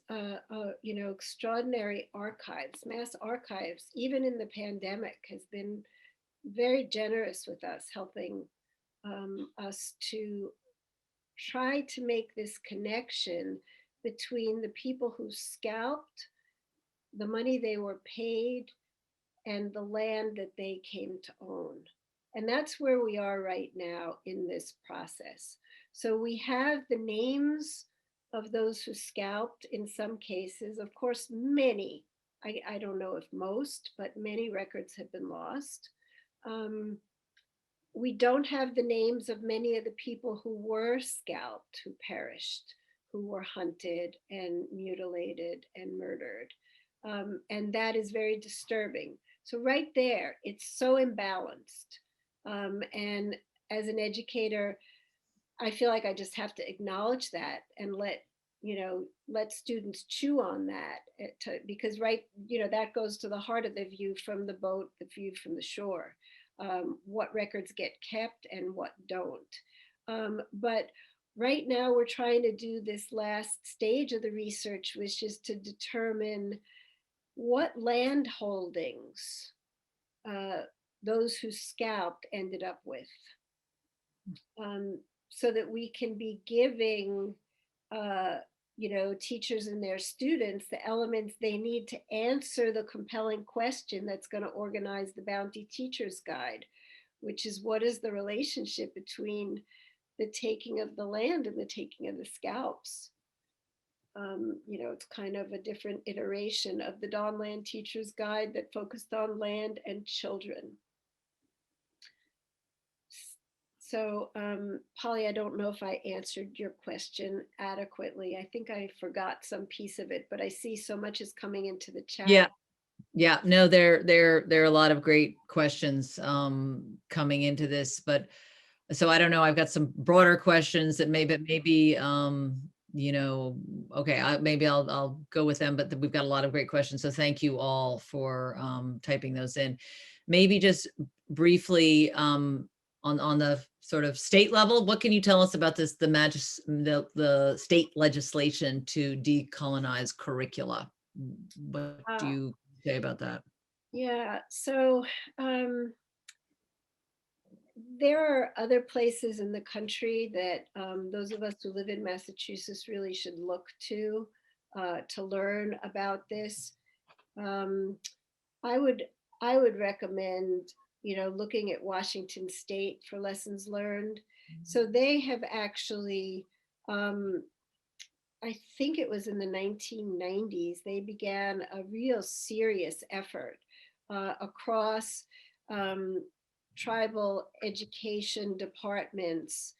extraordinary archives, mass archives, even in the pandemic, has been very generous with us, helping us to try to make this connection between the people who scalped, the money they were paid, and the land that they came to own. And that's where we are right now in this process. So we have the names of those who scalped in some cases. Of course, many, I don't know if most, but many records have been lost. We don't have the names of many of the people who were scalped, who perished, who were hunted and mutilated and murdered. And that is very disturbing. So right there, it's so imbalanced. And as an educator, I feel like I just have to acknowledge that and let students chew on that because that goes to the heart of the view from the boat, the view from the shore. What records get kept and what don't. But right now we're trying to do this last stage of the research, which is to determine what land holdings those who scalped ended up with, so that we can be giving teachers and their students the elements they need to answer the compelling question that's going to organize the Bounty Teacher's Guide, which is, what is the relationship between the taking of the land and the taking of the scalps? It's kind of a different iteration of the Dawnland Teacher's Guide that focused on land and children. So, Polly, I don't know if I answered your question adequately. I think I forgot some piece of it, but I see so much is coming into the chat. Yeah. No, there are a lot of great questions coming into this, but so I don't know. I've got some broader questions that maybe okay, maybe I'll go with them, but we've got a lot of great questions. So thank you all for typing those in. Maybe just briefly on the sort of state level, what can you tell us about this, the state legislation to decolonize curricula? What do you say about that? Yeah, so there are other places in the country that those of us who live in Massachusetts really should look to learn about this. I would recommend, looking at Washington State for lessons learned. So they have actually, I think it was in the 1990s, they began a real serious effort across tribal education departments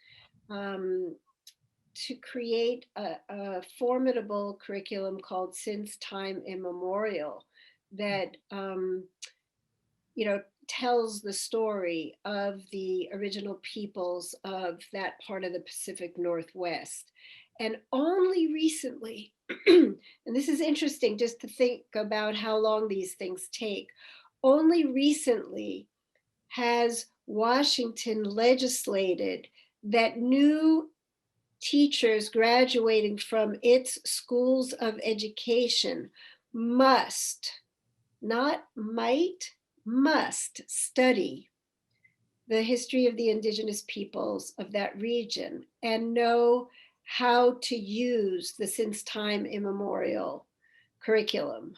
to create a formidable curriculum called Since Time Immemorial that tells the story of the original peoples of that part of the Pacific Northwest. And only recently, and this is interesting just to think about how long these things take, only recently has Washington legislated that new teachers graduating from its schools of education must, not might, must study the history of the indigenous peoples of that region and know how to use the Since Time Immemorial curriculum.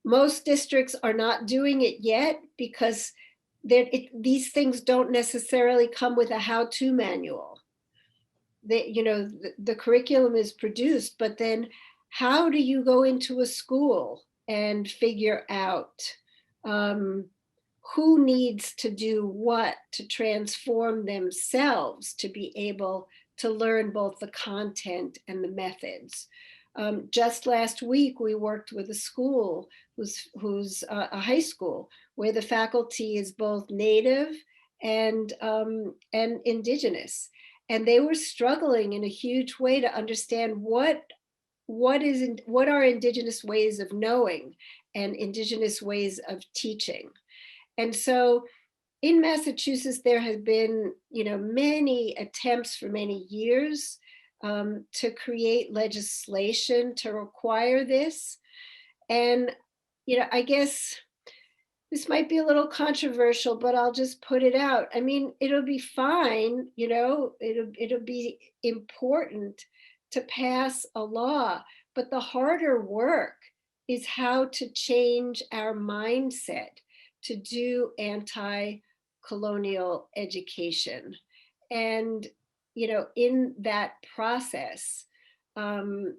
Most districts are not doing it yet because these things don't necessarily come with a how-to manual. The curriculum is produced, but then how do you go into a school and figure out who needs to do what to transform themselves to be able to learn both the content and the methods? Just last week, we worked with a school who's a high school where the faculty is both Native and indigenous. And they were struggling in a huge way to understand what are indigenous ways of knowing and indigenous ways of teaching. And so in Massachusetts, there have been, many attempts for many years to create legislation to require this. And, I guess this might be a little controversial, but I'll just put it out. I mean, it'll be fine, it'll be important to pass a law, but the harder work is how to change our mindset to do anti-colonial education. And, in that process, and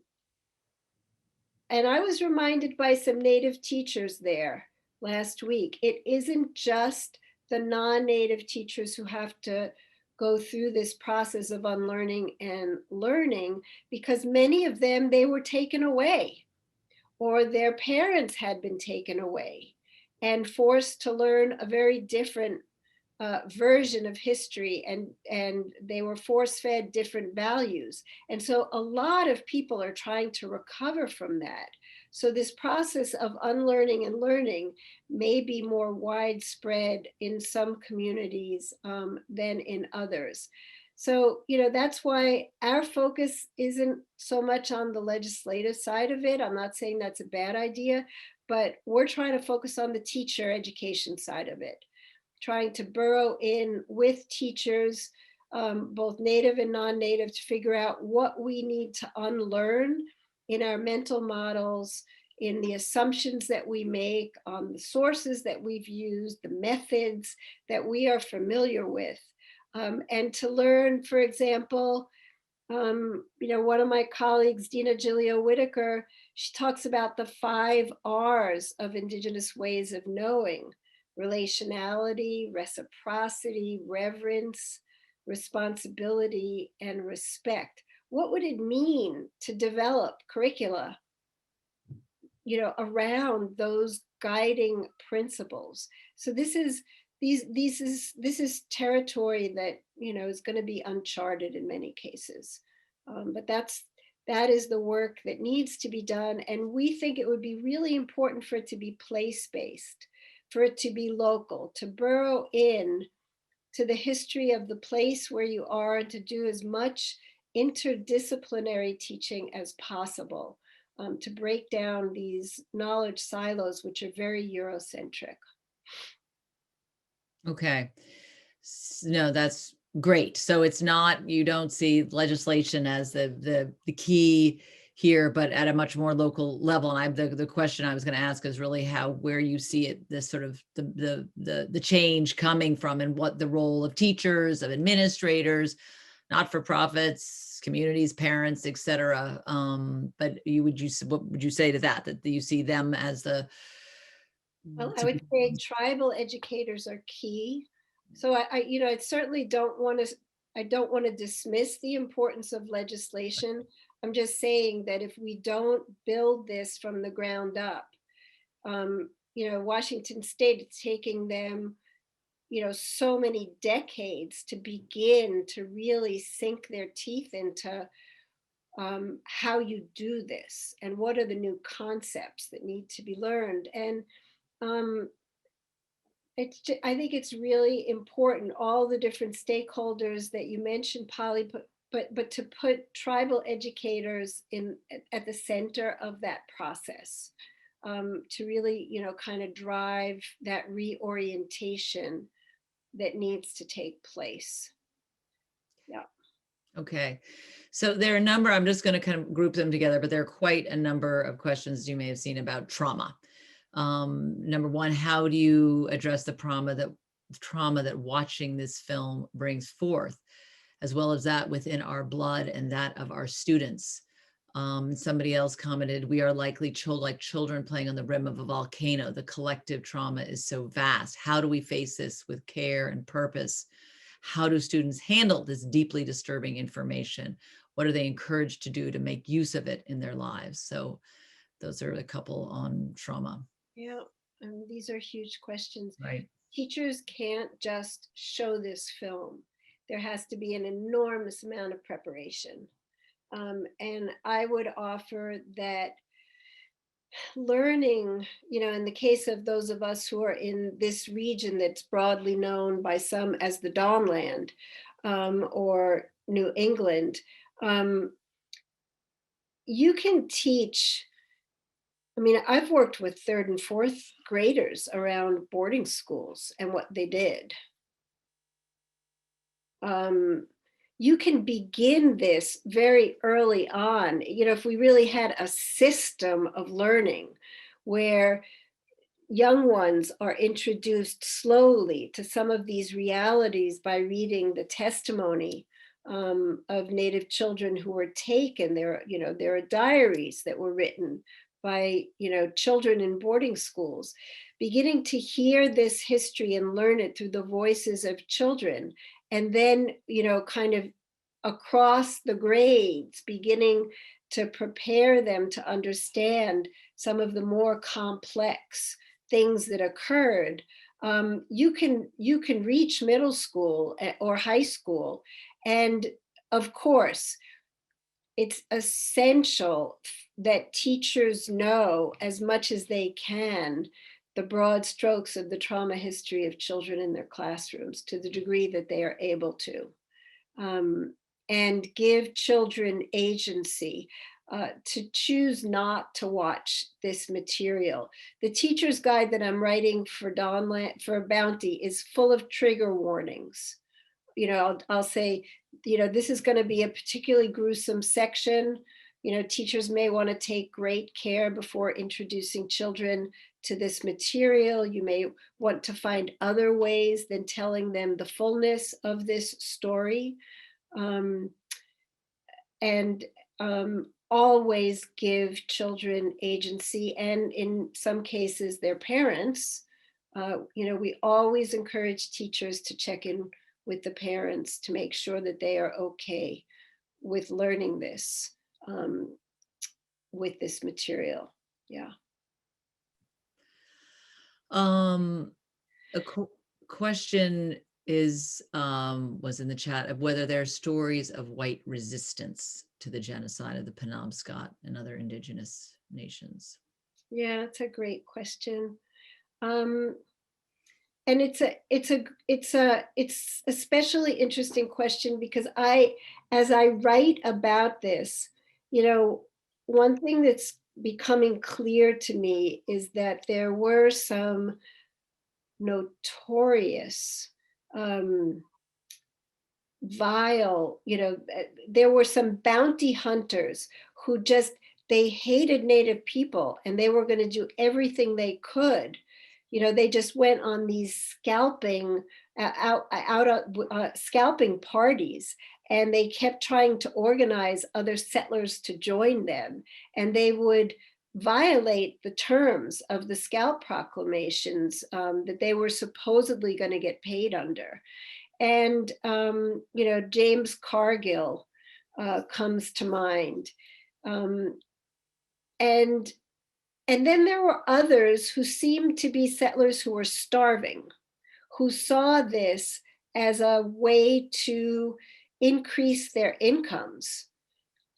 I was reminded by some Native teachers there last week, it isn't just the non-Native teachers who have to go through this process of unlearning and learning, because many of them, they were taken away, or their parents had been taken away and forced to learn a very different version of history, and they were force-fed different values. And so a lot of people are trying to recover from that. So this process of unlearning and learning may be more widespread in some communities than in others. So, that's why our focus isn't so much on the legislative side of it. I'm not saying that's a bad idea, but we're trying to focus on the teacher education side of it, trying to burrow in with teachers, both Native and non-Native, to figure out what we need to unlearn in our mental models, in the assumptions that we make, on the sources that we've used, the methods that we are familiar with. And to learn, for example, one of my colleagues, Dina Gilio Whitaker, she talks about the 5 R's of Indigenous ways of knowing: relationality, reciprocity, reverence, responsibility, and respect. What would it mean to develop curricula, around those guiding principles? So this is territory that, is going to be uncharted in many cases. But that is the work that needs to be done. And we think it would be really important for it to be place-based, for it to be local, to burrow in to the history of the place where you are, and to do as much interdisciplinary teaching as possible, to break down these knowledge silos, which are very Eurocentric. Okay. No, that's great. So it's not, you don't see legislation as the key here, but at a much more local level. And the question I was going to ask is really where you see it, this sort of the change coming from, and what the role of teachers, of administrators, not-for-profits, communities, parents, et cetera. But what would you say to that you see them as Well, I would say tribal educators are key. So I certainly don't want to dismiss the importance of legislation. I'm just saying that if we don't build this from the ground up, Washington State, it's taking them, so many decades to begin to really sink their teeth into how you do this, and what are the new concepts that need to be learned. And I think it's really important, all the different stakeholders that you mentioned, Polly, but to put tribal educators at the center of that process, to really, kind of drive that reorientation that needs to take place. Yeah. Okay. So there are a number, I'm just going to kind of group them together, but there are quite a number of questions you may have seen about trauma. Number one, how do you address the trauma that watching this film brings forth, as well as that within our blood and that of our students? Somebody else commented, we are likely like children playing on the rim of a volcano. The collective trauma is so vast. How do we face this with care and purpose? How do students handle this deeply disturbing information? What are they encouraged to do to make use of it in their lives? So those are a couple on trauma. Yeah, these are huge questions. Right. teachers can't just show this film. There has to be an enormous amount of preparation. And I would offer that learning, in the case of those of us who are in this region that's broadly known by some as the Dawnland, or New England, you can teach. I mean, I've worked with third and fourth graders around boarding schools and what they did. You can begin this very early on. If we really had a system of learning where young ones are introduced slowly to some of these realities by reading the testimony of Native children who were taken. There are diaries that were written by children in boarding schools, beginning to hear this history and learn it through the voices of children, and then kind of across the grades, beginning to prepare them to understand some of the more complex things that occurred. You can reach middle school or high school, and of course, it's essential that teachers know as much as they can the broad strokes of the trauma history of children in their classrooms to the degree that they are able to, and give children agency to choose not to watch this material. The teacher's guide that I'm writing for Bounty is full of trigger warnings. I'll say, this is going to be a particularly gruesome section. Teachers may want to take great care before introducing children to this material. You may want to find other ways than telling them the fullness of this story. And always give children agency, and in some cases, their parents. We always encourage teachers to check in with the parents to make sure that they are okay with learning this, with this material. Yeah. A question was in the chat of whether there are stories of white resistance to the genocide of the Penobscot and other indigenous nations. Yeah, it's a great question. And it's especially interesting question because as I write about this, one thing that's becoming clear to me is that there were some notorious, vile, there were some bounty hunters who they hated Native people, and they were going to do everything they could. They just went on these scalping scalping parties, and they kept trying to organize other settlers to join them, and they would violate the terms of the scalp proclamations that they were supposedly going to get paid under. And James Cargill comes to mind, and then there were others who seemed to be settlers who were starving, who saw this as a way to increase their incomes.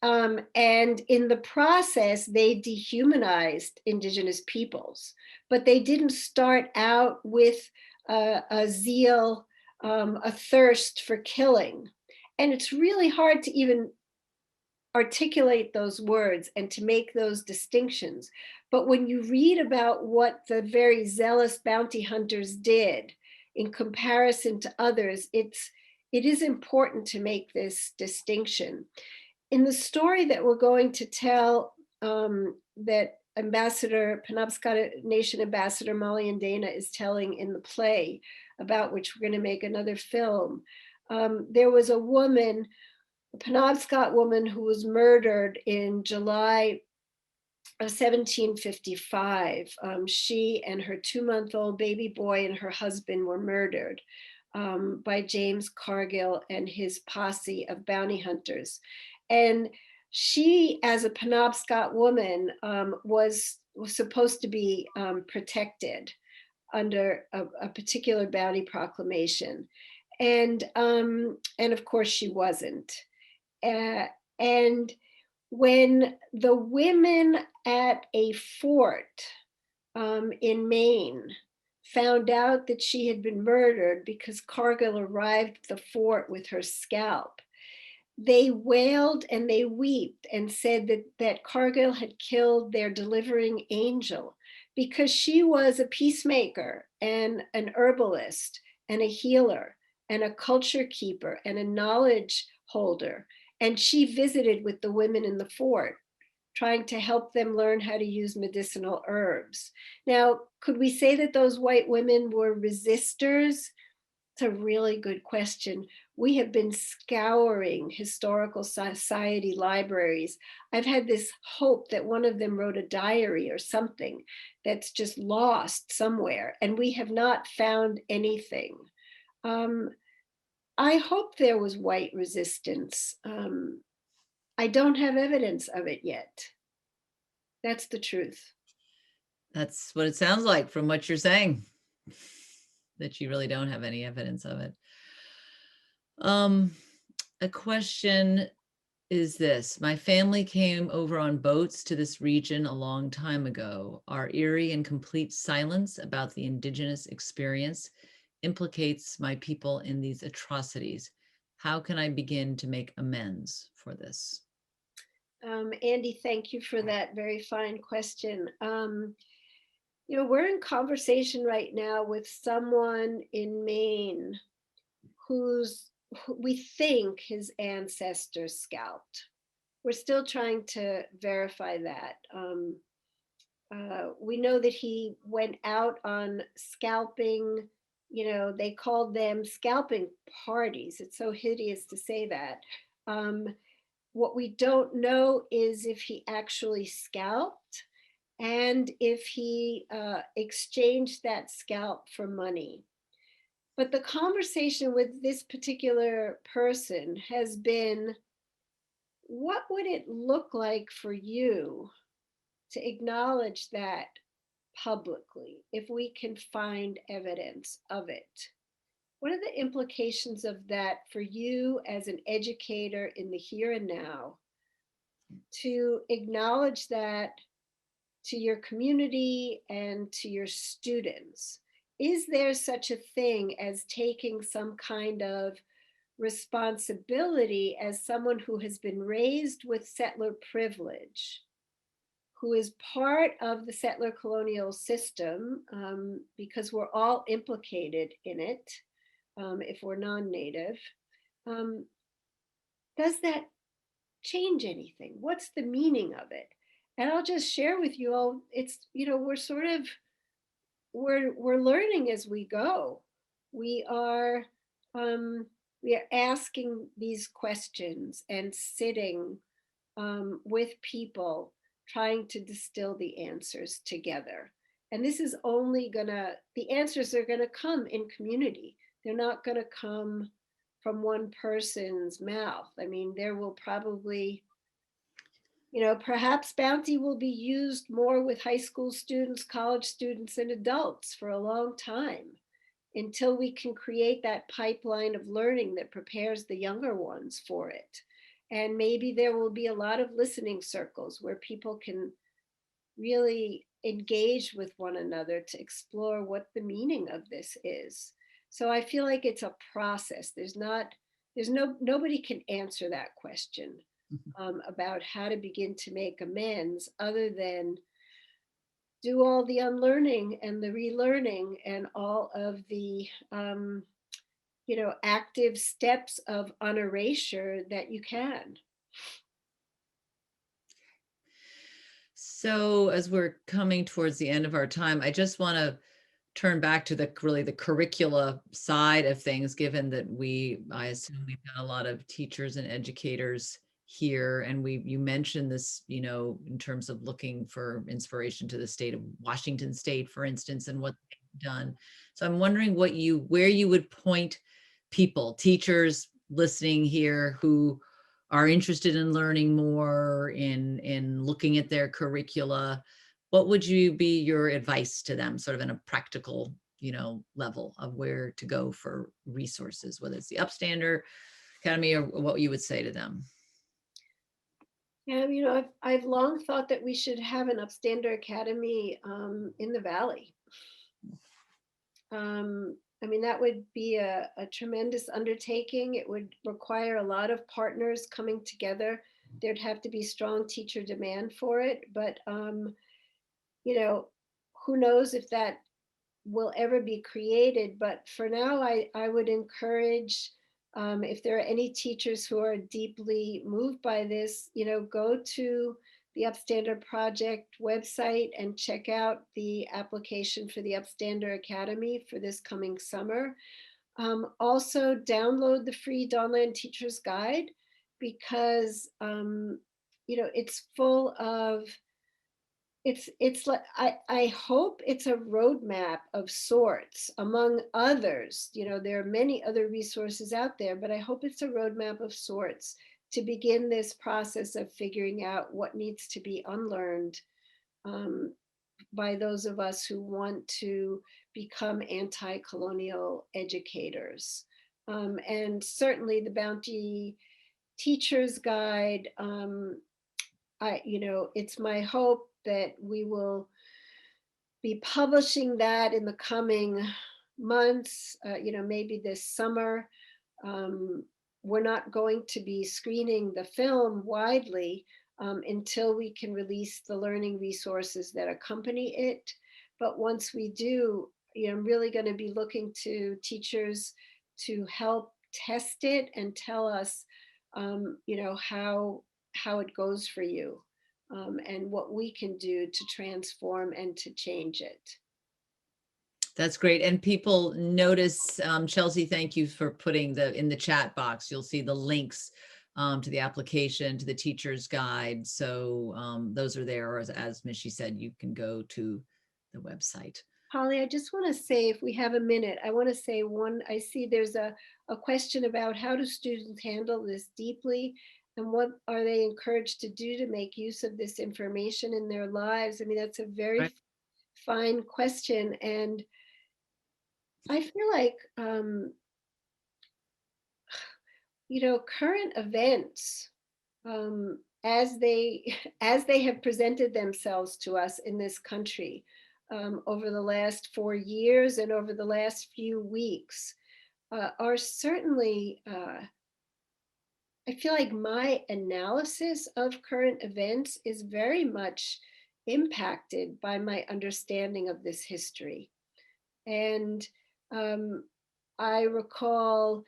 And in the process, they dehumanized indigenous peoples, but they didn't start out with a zeal, a thirst for killing. And it's really hard to even articulate those words and to make those distinctions. But when you read about what the very zealous bounty hunters did in comparison to others, it is important to make this distinction. In the story that we're going to tell, that Penobscot Nation Ambassador Molly and Dana is telling in the play, about which we're going to make another film, there was a woman, a Penobscot woman, who was murdered in July of 1755. She and her 2-month-old baby boy and her husband were murdered by James Cargill and his posse of bounty hunters. And she, as a Penobscot woman, was supposed to be protected. under a particular bounty proclamation. And of course she wasn't. And when the women at a fort in Maine found out that she had been murdered because Cargill arrived at the fort with her scalp, they wailed and they wept and said that Cargill had killed their delivering angel because she was a peacemaker and an herbalist and a healer and a culture keeper and a knowledge holder. And she visited with the women in the fort, trying to help them learn how to use medicinal herbs. Now, could we say that those white women were resistors? It's a really good question. We have been scouring historical society libraries. I've had this hope that one of them wrote a diary or something that's just lost somewhere, and we have not found anything. I hope there was white resistance. I don't have evidence of it yet. That's the truth. That's what it sounds like from what you're saying, that you really don't have any evidence of it. A question is this: my family came over on boats to this region a long time ago. Our eerie and complete silence about the indigenous experience implicates my people in these atrocities. How can I begin to make amends for this? Andy, thank you for that very fine question. We're in conversation right now with someone in Maine who we think his ancestors scalped. We're still trying to verify that. We know that he went out on scalping, they called them scalping parties. It's so hideous to say that. What we don't know is if he actually scalped and if he exchanged that scalp for money. But the conversation with this particular person has been, what would it look like for you to acknowledge that publicly if we can find evidence of it? What are the implications of that for you as an educator in the here and now to acknowledge that to your community and to your students? Is there such a thing as taking some kind of responsibility as someone who has been raised with settler privilege, who is part of the settler colonial system, because we're all implicated in it if we're non-native? Does that change anything? What's the meaning of it? And I'll just share with you all, it's, we're sort of, we're learning as we go. We are asking these questions and sitting with people, trying to distill the answers together. And this is only the answers are gonna come in community. They're not gonna come from one person's mouth. I mean, there will probably, perhaps bounty will be used more with high school students, college students, and adults for a long time until we can create that pipeline of learning that prepares the younger ones for it. And maybe there will be a lot of listening circles where people can really engage with one another to explore what the meaning of this is. So I feel like it's a process. Nobody can answer that question about how to begin to make amends other than do all the unlearning and the relearning and all of the active steps of unerasure that you can. So as we're coming towards the end of our time, I just want to turn back to the curricula side of things, given that I assume we've got a lot of teachers and educators here, and you mentioned this, in terms of looking for inspiration to the state of Washington State, for instance, and what they've done. So I'm wondering where you would point people, teachers listening here who are interested in learning more, in looking at their curricula. What would be your advice to them, sort of in a practical level of where to go for resources, whether it's the Upstander Academy or what you would say to them. Yeah, I've long thought that we should have an Upstander Academy in the Valley. That would be a tremendous undertaking. It would require a lot of partners coming together. There'd have to be strong teacher demand for it, but who knows if that will ever be created. But for now, I would encourage, if there are any teachers who are deeply moved by this, go to the Upstander Project website and check out the application for the Upstander Academy for this coming summer. Also download the free Dawnland Teacher's Guide, because it's full of, it's like, I hope it's a roadmap of sorts, among others. There are many other resources out there, but I hope it's a roadmap of sorts to begin this process of figuring out what needs to be unlearned by those of us who want to become anti-colonial educators. And certainly the Bounty Teacher's Guide, it's my hope that we will be publishing that in the coming months, maybe this summer. We're not going to be screening the film widely until we can release the learning resources that accompany it. But once we do, I'm really going to be looking to teachers to help test it and tell us, how it goes for you, and what we can do to transform and to change it. That's great. And people notice, Chelsea, thank you for putting in the chat box. You'll see the links to the application, to the teacher's guide. So those are there. Or as Mishy said, you can go to the website. Holly, I just want to say, if we have a minute, I want to say I see there's a question about how do students handle this deeply, and what are they encouraged to do to make use of this information in their lives? That's a very fine question. And I feel like, current events, as they have presented themselves to us in this country over the last 4 years and over the last few weeks, are certainly, I feel like my analysis of current events is very much impacted by my understanding of this history. And I recall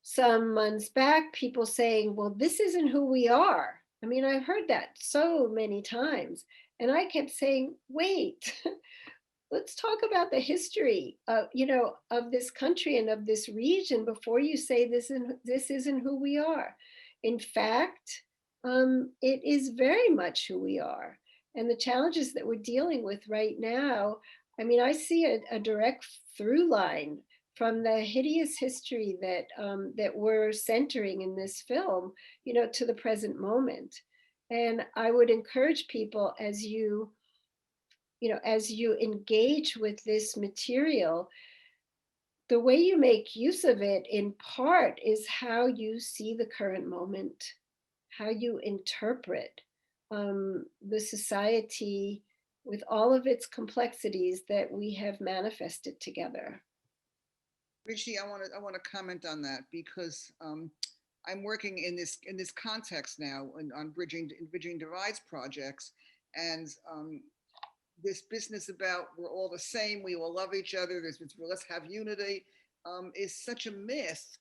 some months back people saying, well, this isn't who we are. I've heard that so many times. And I kept saying, wait, let's talk about the history of this country and of this region before you say this isn't who we are. In fact, it is very much who we are. And the challenges that we're dealing with right now, I see a direct through line from the hideous history that we're centering in this film, to the present moment. And I would encourage people, as you engage with this material, the way you make use of it in part is how you see the current moment, how you interpret the society with all of its complexities that we have manifested together. Mishy, I want to comment on that, because I'm working in this context now on bridging divides projects, and this business about we're all the same, we all love each other, let's have unity, is such a myth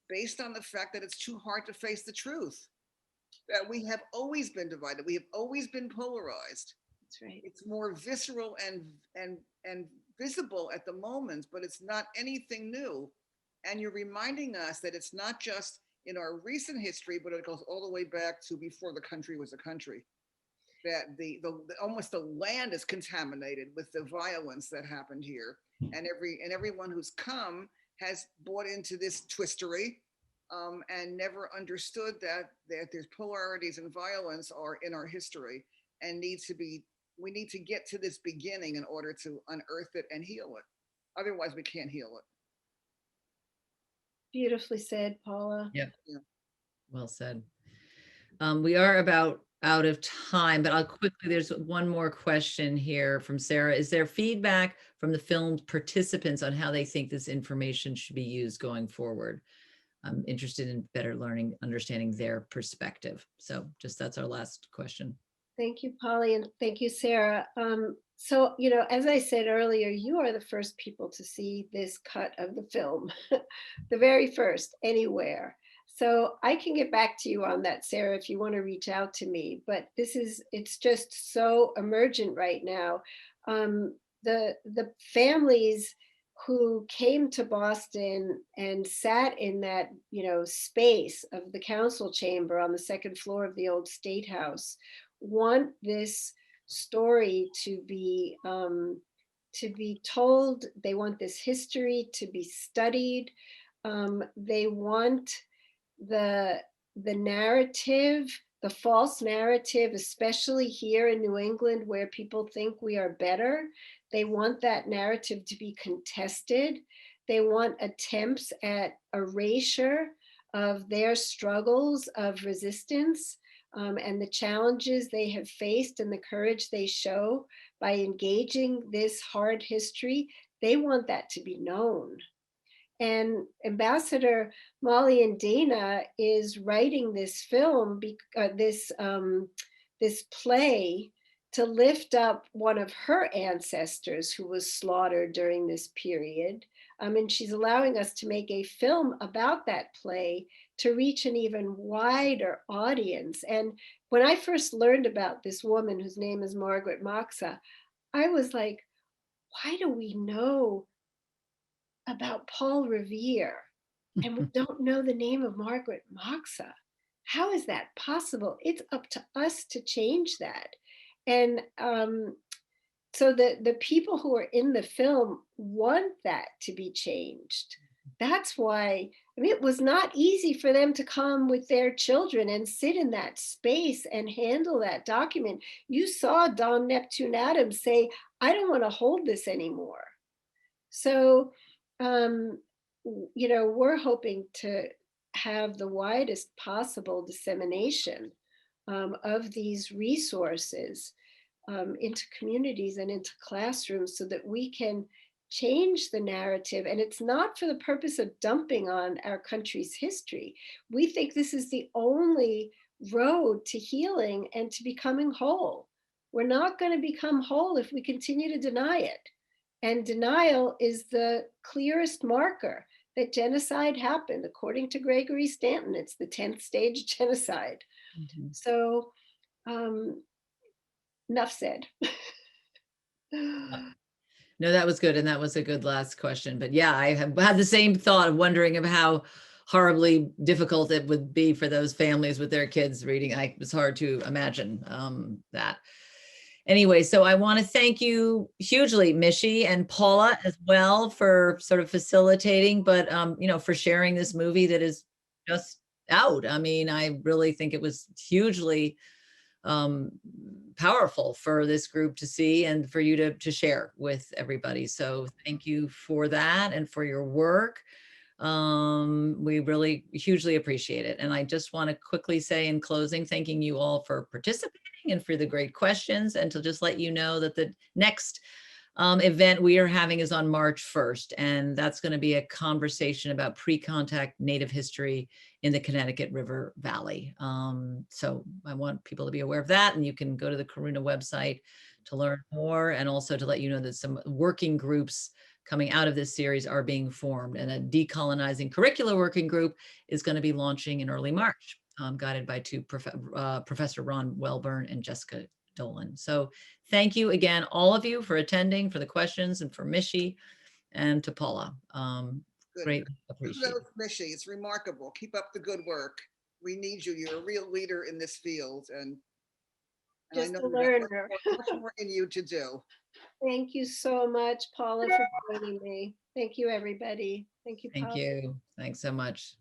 based on the fact that it's too hard to face the truth, that we have always been divided, we have always been polarized. That's right. It's more visceral and visible at the moment, but it's not anything new. And you're reminding us that it's not just in our recent history, but it goes all the way back to before the country was a country. That the almost the land is contaminated with the violence that happened here, and everyone who's come has bought into this twistery, and never understood that there's polarities and violence are in our history, and we need to get to this beginning in order to unearth it and heal it. Otherwise, we can't heal it. Beautifully said, Paula. Yep. Yeah. Well said. We are about out of time, but I'll quickly, there's one more question here from Sarah. Is there feedback from the film participants on how they think this information should be used going forward? I'm interested in better learning, understanding their perspective. So just that's our last question. Thank you, Polly, and thank you, Sarah. So, you know, as I said earlier, you are the first people to see this cut of the film, the very first anywhere. So I can get back to you on that, Sarah, if you want to reach out to me. But it's just so emergent right now. The families who came to Boston and sat in that, you know, space of the council chamber on the second floor of the old State House want this story to be told. They want this history to be studied. They want the narrative, the false narrative, especially here in New England, where people think we are better. They want that narrative to be contested. They want attempts at erasure of their struggles of resistance and the challenges they have faced and the courage they show by engaging this hard history. They want that to be known. And Ambassador Molly and Dana is writing this film, this play, to lift up one of her ancestors who was slaughtered during this period. And she's allowing us to make a film about that play to reach an even wider audience. And when I first learned about this woman whose name is Margaret Moxa, I was like, why do we know about Paul Revere and we don't know the name of Margaret Moxa? How is that possible? It's up to us to change that. And so the people who are in the film want that to be changed. That's why, I mean, it was not easy for them to come with their children and sit in that space and handle that document. You saw Don Neptune Adams say, I don't want to hold this anymore. So, you know, we're hoping to have the widest possible dissemination of these resources into communities and into classrooms so that we can change the narrative. And it's not for the purpose of dumping on our country's history. We think this is the only road to healing and to becoming whole. We're not going to become whole if we continue to deny it. And denial is the clearest marker that genocide happened. According to Gregory Stanton, it's the 10th stage genocide. Mhm. So, enough said. No, that was good. And that was a good last question. But yeah, I have had the same thought of wondering of how horribly difficult it would be for those families with their kids reading. It's hard to imagine that. Anyway, so I want to thank you hugely, Mishy and Paula as well, for sort of facilitating, but you know, for sharing this movie that is just out. I mean, I really think it was hugely powerful for this group to see and for you to share with everybody. So thank you for that and for your work. We really hugely appreciate it. And I just want to quickly say in closing, thanking you all for participating and for the great questions, and to just let you know that the next event we are having is on March 1st, and that's going to be a conversation about pre-contact Native history in the Connecticut River Valley. So I want people to be aware of that, and you can go to the Karuna website to learn more, and also to let you know that some working groups coming out of this series are being formed, and a decolonizing curricula working group is going to be launching in early March, guided by Professor Ron Welburn and Jessica Dolan. So thank you again, all of you, for attending, for the questions, and for Mishy, and to Paula. Greatly appreciate it. Mishy, it's remarkable. Keep up the good work. We need you. You're a real leader in this field, and I Just know a there's learner. much more in you to do. Thank you so much, Paula, for joining me. Thank you, everybody. Thank you, Thank Paula. you. Thanks so much.